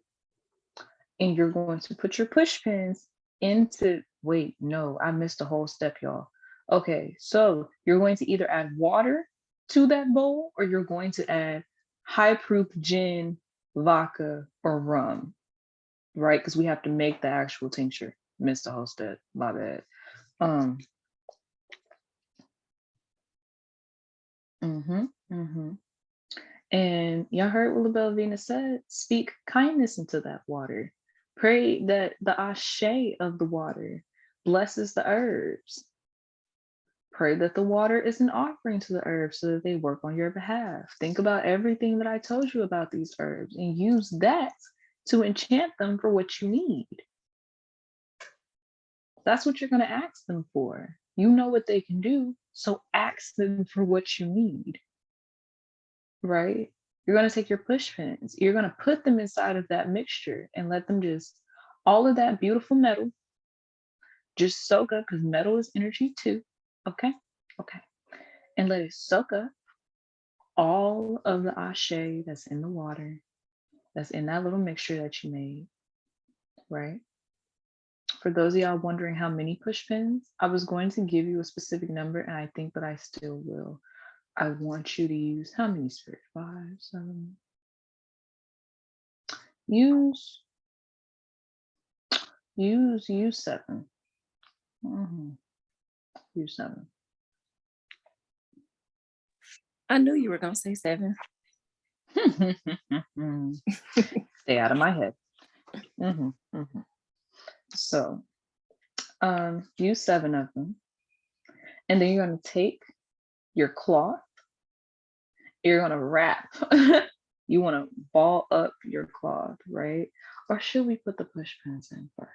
And you're going to put your push pins into, wait, no, I missed a whole step, y'all. Okay, so you're going to either add water to that bowl or you're going to add high proof gin, vodka, or rum, right? Because we have to make the actual tincture. Mr. Hosted, my bad. Um, mm-hmm. And y'all heard what LaBelle Venus said. Speak kindness into that water. Pray that the ashe of the water blesses the herbs. Pray that the water is an offering to the herbs so that they work on your behalf. Think about everything that I told you about these herbs and use that to enchant them for what you need. That's what you're going to ask them for. You know what they can do, so ask them for what you need, right? You're going to take your push pins, you're going to put them inside of that mixture and let them just, all of that beautiful metal, just soak up because metal is energy too. Okay. Okay. And let it soak up all of the ashe that's in the water, that's in that little mixture that you made, right? For those of y'all wondering how many push pins, I was going to give you a specific number and I think that I still will. I want you to use how many, spirit? 5, 7. Use 7. Mhm. Use 7. I knew you were gonna say 7. Stay out of my head. So use 7 of them. And then you're going to take your cloth, you're going to wrap. You want to ball up your cloth, right? Or should we put the push pins in first?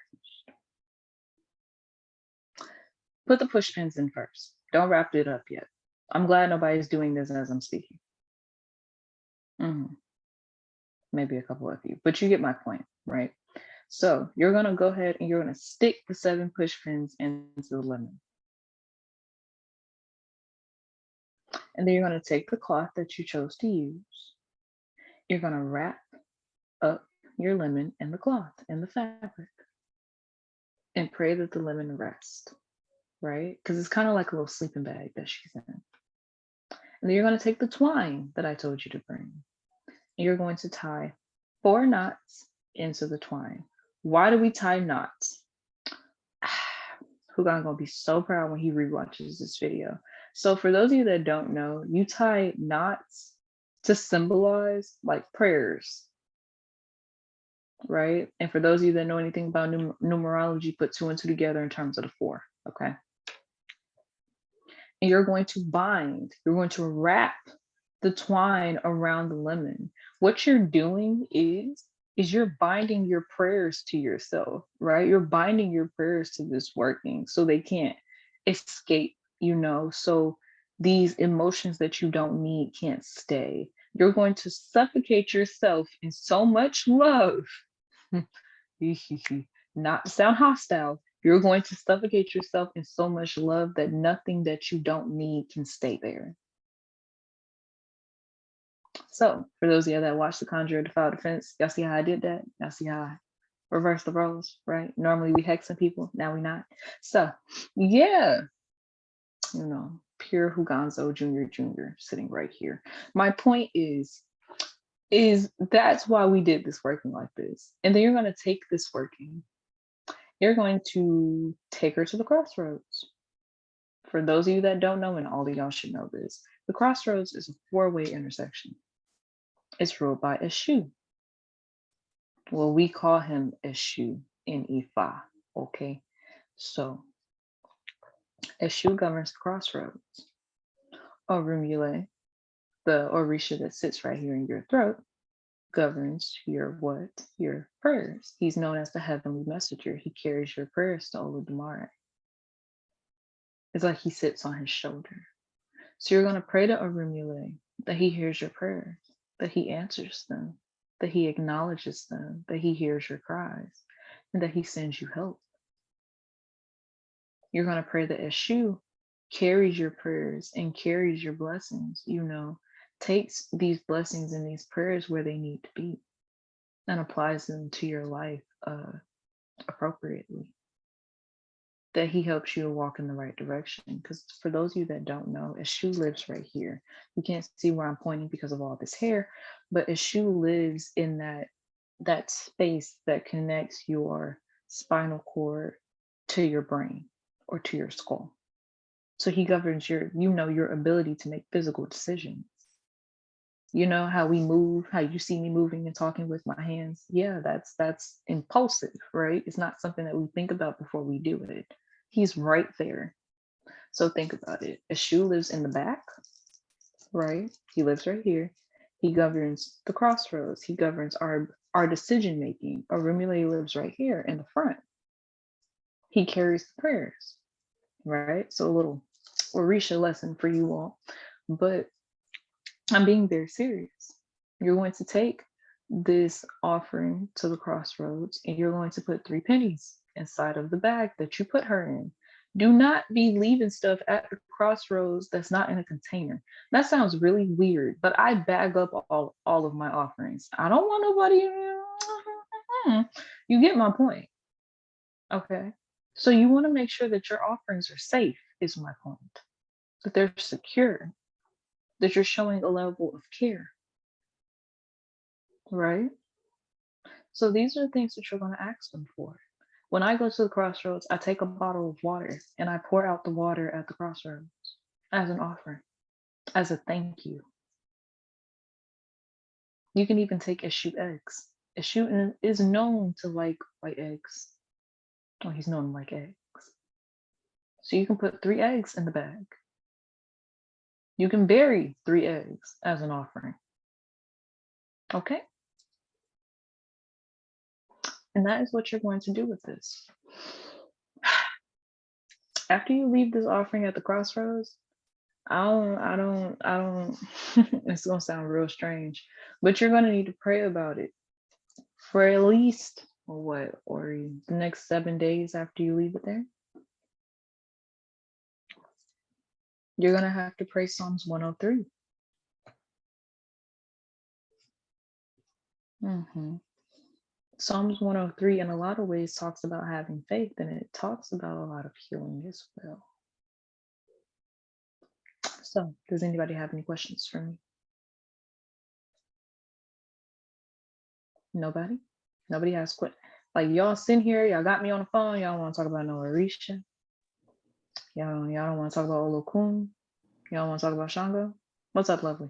Put the push pins in first. Don't wrap it up yet. I'm glad nobody's doing this as I'm speaking. Maybe a couple of you, but you get my point, right? So you're going to go ahead and you're going to stick the 7 push pins into the lemon. And then you're going to take the cloth that you chose to use. You're going to wrap up your lemon in the cloth and the fabric and pray that the lemon rests, right? Because it's kind of like a little sleeping bag that she's in. And then you're going to take the twine that I told you to bring. And you're going to tie 4 knots into the twine. Why do we tie knots? Hugon gonna be so proud when he rewatches this video. So for those of you that don't know, you tie knots to symbolize like prayers, right? And for those of you that know anything about numerology, put 2 and 2 together in terms of the 4, okay? And you're going to bind, you're going to wrap the twine around the lemon. What you're doing is you're binding your prayers to yourself, right? You're binding your prayers to this working so they can't escape, so these emotions that you don't need can't stay. You're going to suffocate yourself in so much love. Not to sound hostile, you're going to suffocate yourself in so much love that nothing that you don't need can stay there. So for those of you that watch The Conjurer Defile Defense, y'all see how I did that? Y'all see how I reversed the roles, right? Normally we hexing people, now we not. So yeah, pure Huganzo Jr. sitting right here. My point is that's why we did this working like this. And then you're going to take this working. You're going to take her to the crossroads. For those of you that don't know, and all of y'all should know this, the crossroads is a 4-way intersection. It's ruled by Eshu. Well, we call him Eshu in Ifa, okay? So Eshu governs the crossroads. Orumule, the Orisha that sits right here in your throat, governs your what? Your prayers. He's known as the heavenly messenger. He carries your prayers to Oludumare. It's like he sits on his shoulder. So you're going to pray to Orumule that he hears your prayers, that he answers them, that he acknowledges them, that he hears your cries, and that he sends you help. You're going to pray that Eshu carries your prayers and carries your blessings, takes these blessings and these prayers where they need to be and applies them to your life appropriately. that he helps you to walk in the right direction. Because for those of you that don't know, Eshu lives right here. You can't see where I'm pointing because of all this hair, but Eshu lives in that space that connects your spinal cord to your brain or to your skull. So he governs your ability to make physical decisions. You know how we move, how you see me moving and talking with my hands. Yeah, that's impulsive, right? It's not something that we think about before we do it. He's right there. So think about it. A shoe lives in the back, right? He lives right here. He governs the crossroads. He governs our decision making. Orumile lives right here in the front. He carries the prayers, right? So a little Orisha lesson for you all. But I'm being very serious. You're going to take this offering to the crossroads and you're going to put 3 pennies inside of the bag that you put her in. Do not be leaving stuff at the crossroads that's not in a container. That sounds really weird, but I bag up all of my offerings. I don't want nobody. You get my point. Okay. So you want to make sure that your offerings are safe, is my point. That they're secure, that you're showing a level of care, right? So these are the things that you're going to ask them for. When I go to the crossroads, I take a bottle of water and I pour out the water at the crossroads as an offering, as a thank you. You can even take Eshu eggs. Eshu is known to like white eggs. Oh, he's known to like eggs. So you can put 3 eggs in the bag. You can bury 3 eggs as an offering. Okay? And that is what you're going to do with this. After you leave this offering at the crossroads, I don't, it's gonna sound real strange, but you're gonna need to pray about it for at least, or the next 7 days after you leave it there. You're gonna have to pray Psalms 103. Psalms 103 in a lot of ways talks about having faith, and it talks about a lot of healing as well. So, does anybody have any questions for me? Nobody? Nobody has questions. Like y'all sitting here, y'all got me on the phone, y'all want to talk about no Orisha. Y'all don't want to talk about Olokun. Y'all want to talk about Shango? What's up, lovely?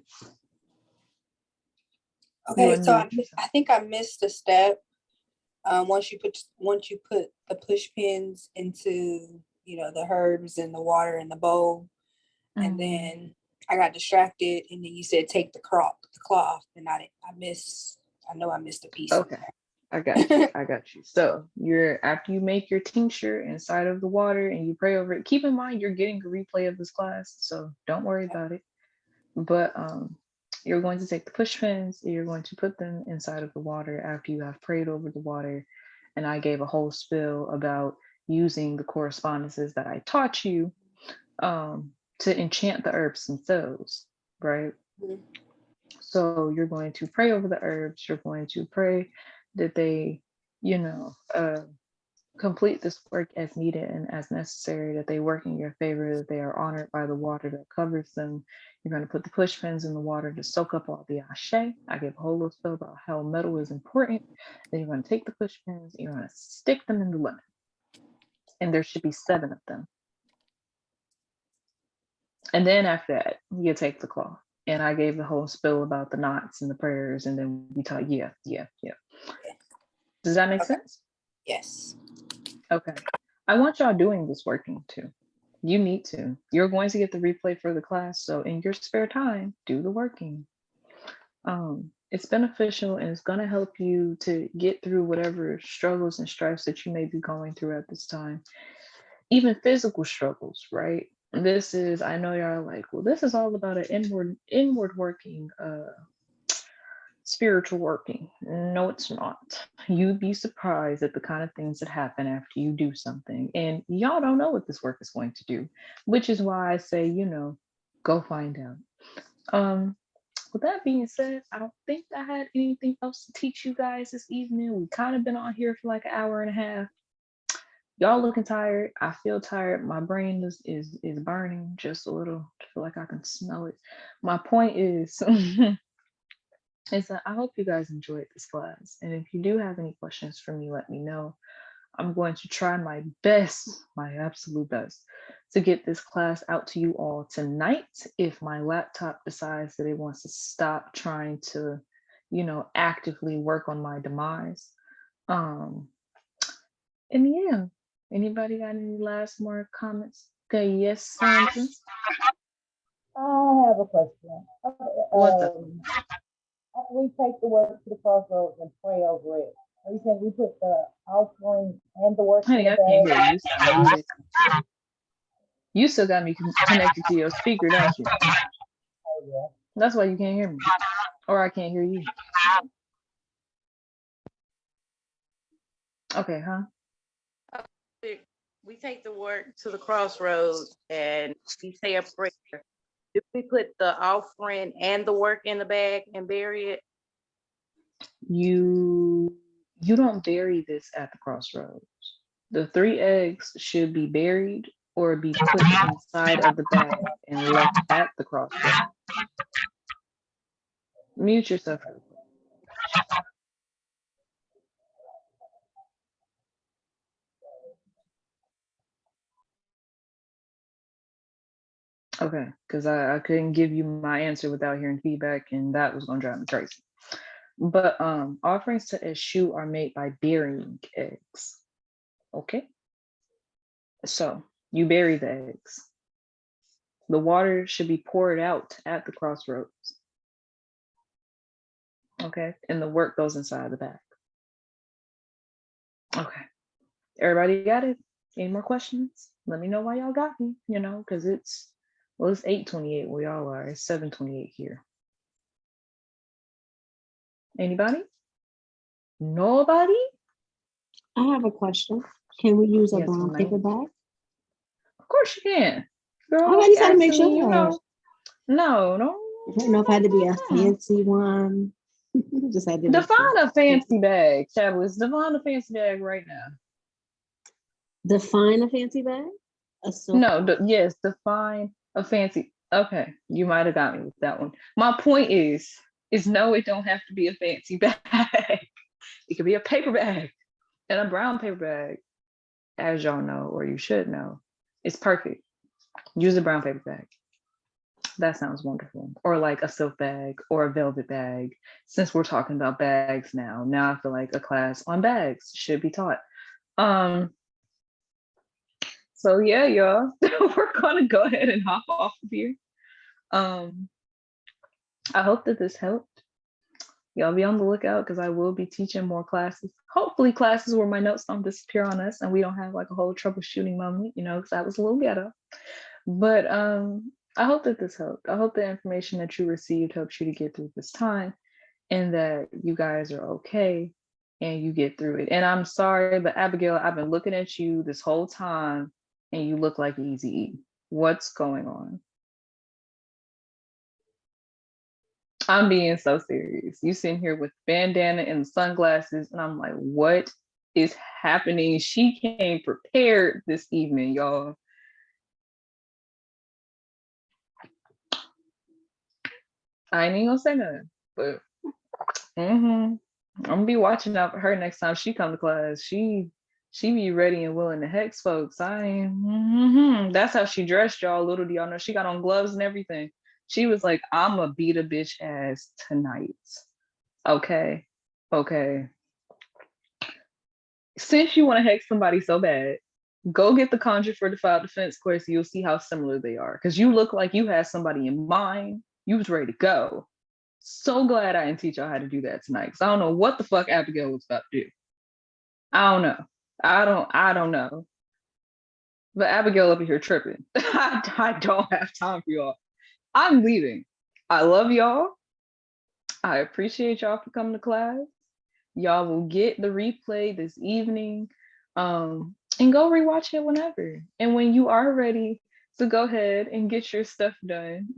Okay, so I think I missed a step. Once you put the push pins into the herbs and the water in the bowl, and then I got distracted, and then you said take the cloth, and I missed a piece. Okay, I got you. I got you. So after you make your tincture inside of the water and you pray over it. Keep in mind you're getting a replay of this class, so don't worry about it. But you're going to take the push pins and you're going to put them inside of the water after you have prayed over the water. And I gave a whole spiel about using the correspondences that I taught you to enchant the herbs themselves, right? So you're going to pray over the herbs. You're going to pray that they, complete this work as needed and as necessary, that they work in your favor, that they are honored by the water that covers them. You're going to put the push pins in the water to soak up all the ashe. I gave a whole little spiel about how metal is important. Then you're going to take the push pins, you're going to stick them in the lemon. And there should be 7 of them. And then after that, you take the cloth. And I gave the whole spiel about the knots and the prayers, and then we talk. Yeah. Does that make sense? Yes. Okay. I want y'all doing this working too. You need to. You're going to get the replay for the class, so in your spare time, do the working. It's beneficial and it's going to help you to get through whatever struggles and stress that you may be going through at this time. Even physical struggles, right? This is, I know y'all are like, well, this is all about an inward working, spiritual working. No, it's not. You'd be surprised at the kind of things that happen after you do something. And y'all don't know what this work is going to do, which is why I say, go find out. With that being said, I don't think I had anything else to teach you guys this evening. We've kind of been on here for like an hour and a half. y'all looking tired. I feel tired. My brain is burning just a little. I feel like I can smell it. My point is is that I hope you guys enjoyed this class. And if you do have any questions for me, let me know. I'm going to try my best, my absolute best, to get this class out to you all tonight. If my laptop decides that it wants to stop trying to, actively work on my demise. And yeah, anybody got any last more comments? Okay, yes, Sandra. I have a question. What's up? After we take the work to the crossroads and pray over it, are you saying we put the offering and the work in Honey, the I can't hear bag? you. You sound muted. You still got me connected to your speaker, don't you? Oh, yeah. That's why you can't hear me. Or I can't hear you. Okay, huh? We take the work to the crossroads and we say a prayer. Do we put the offering and the work in the bag and bury it? You don't bury this at the crossroads. The 3 eggs should be buried or be put inside of the bag and left at the crossroads. Mute yourself. Okay, because I couldn't give you my answer without hearing feedback, and that was gonna drive me crazy. But offerings to Eshu are made by burying eggs. Okay, so you bury the eggs. The water should be poured out at the crossroads. Okay, and the work goes inside the bag. Okay, everybody got it? Any more questions? Let me know why y'all got me. Because it's 8:28 where y'all are. It's 7:28 here. Anybody? Nobody? I have a question. Can we use a Yes, brown ma'am. paper bag? Of course you can. Girl, I don't just be had to make asking me, sure. No. I didn't know if it had to be a fancy one. Just had to make sure. Define a fancy bag, Chavlis. Define a fancy bag right now. Define a fancy bag? A silk No, bag. yes, define a fancy. Okay, you might have got me with that one. My point is no, it don't have to be a fancy bag. It could be a paper bag, and a brown paper bag, as y'all know, or you should know, it's perfect. Use a brown paper bag. That sounds wonderful. Or like a silk bag or a velvet bag. Since we're talking about bags now I feel like a class on bags should be taught. So yeah, y'all, we're gonna go ahead and hop off of here. I hope that this helped. Y'all be on the lookout because I will be teaching more classes. Hopefully classes where my notes don't disappear on us and we don't have like a whole troubleshooting moment, because that was a little ghetto. But I hope that this helped. I hope the information that you received helps you to get through this time and that you guys are okay and you get through it. And I'm sorry, but Abigail, I've been looking at you this whole time and you look like Easy. What's going on? I'm being so serious. You sitting here with bandana and the sunglasses, and I'm like, what is happening? She came prepared this evening, y'all. I ain't even gonna say nothing, but I'm gonna be watching out for her next time she come to class. She be ready and willing to hex folks. That's how she dressed, y'all. Little do y'all know, she got on gloves and everything. She was like, I'm gonna beat a bitch ass tonight. Okay. Since you want to hex somebody so bad, go get the Conjure Fortified Defense course. You'll see how similar they are. Because you look like you had somebody in mind. You was ready to go. So glad I didn't teach y'all how to do that tonight. Because I don't know what the fuck Abigail was about to do. I don't know. I don't know. But Abigail over here tripping. I don't have time for y'all. I'm leaving. I love y'all. I appreciate y'all for coming to class. Y'all will get the replay this evening. And go rewatch it whenever. And when you are ready to go ahead and get your stuff done,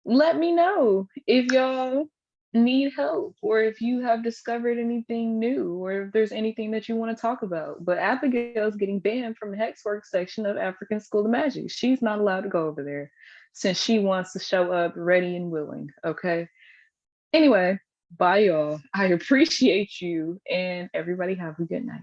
let me know. If y'all need help, or if you have discovered anything new, or if there's anything that you want to talk about. But Abigail's getting banned from the Hexwork section of African School of Magic. She's not allowed to go over there since she wants to show up ready and willing. Okay. Anyway, bye y'all. I appreciate you, and everybody have a good night.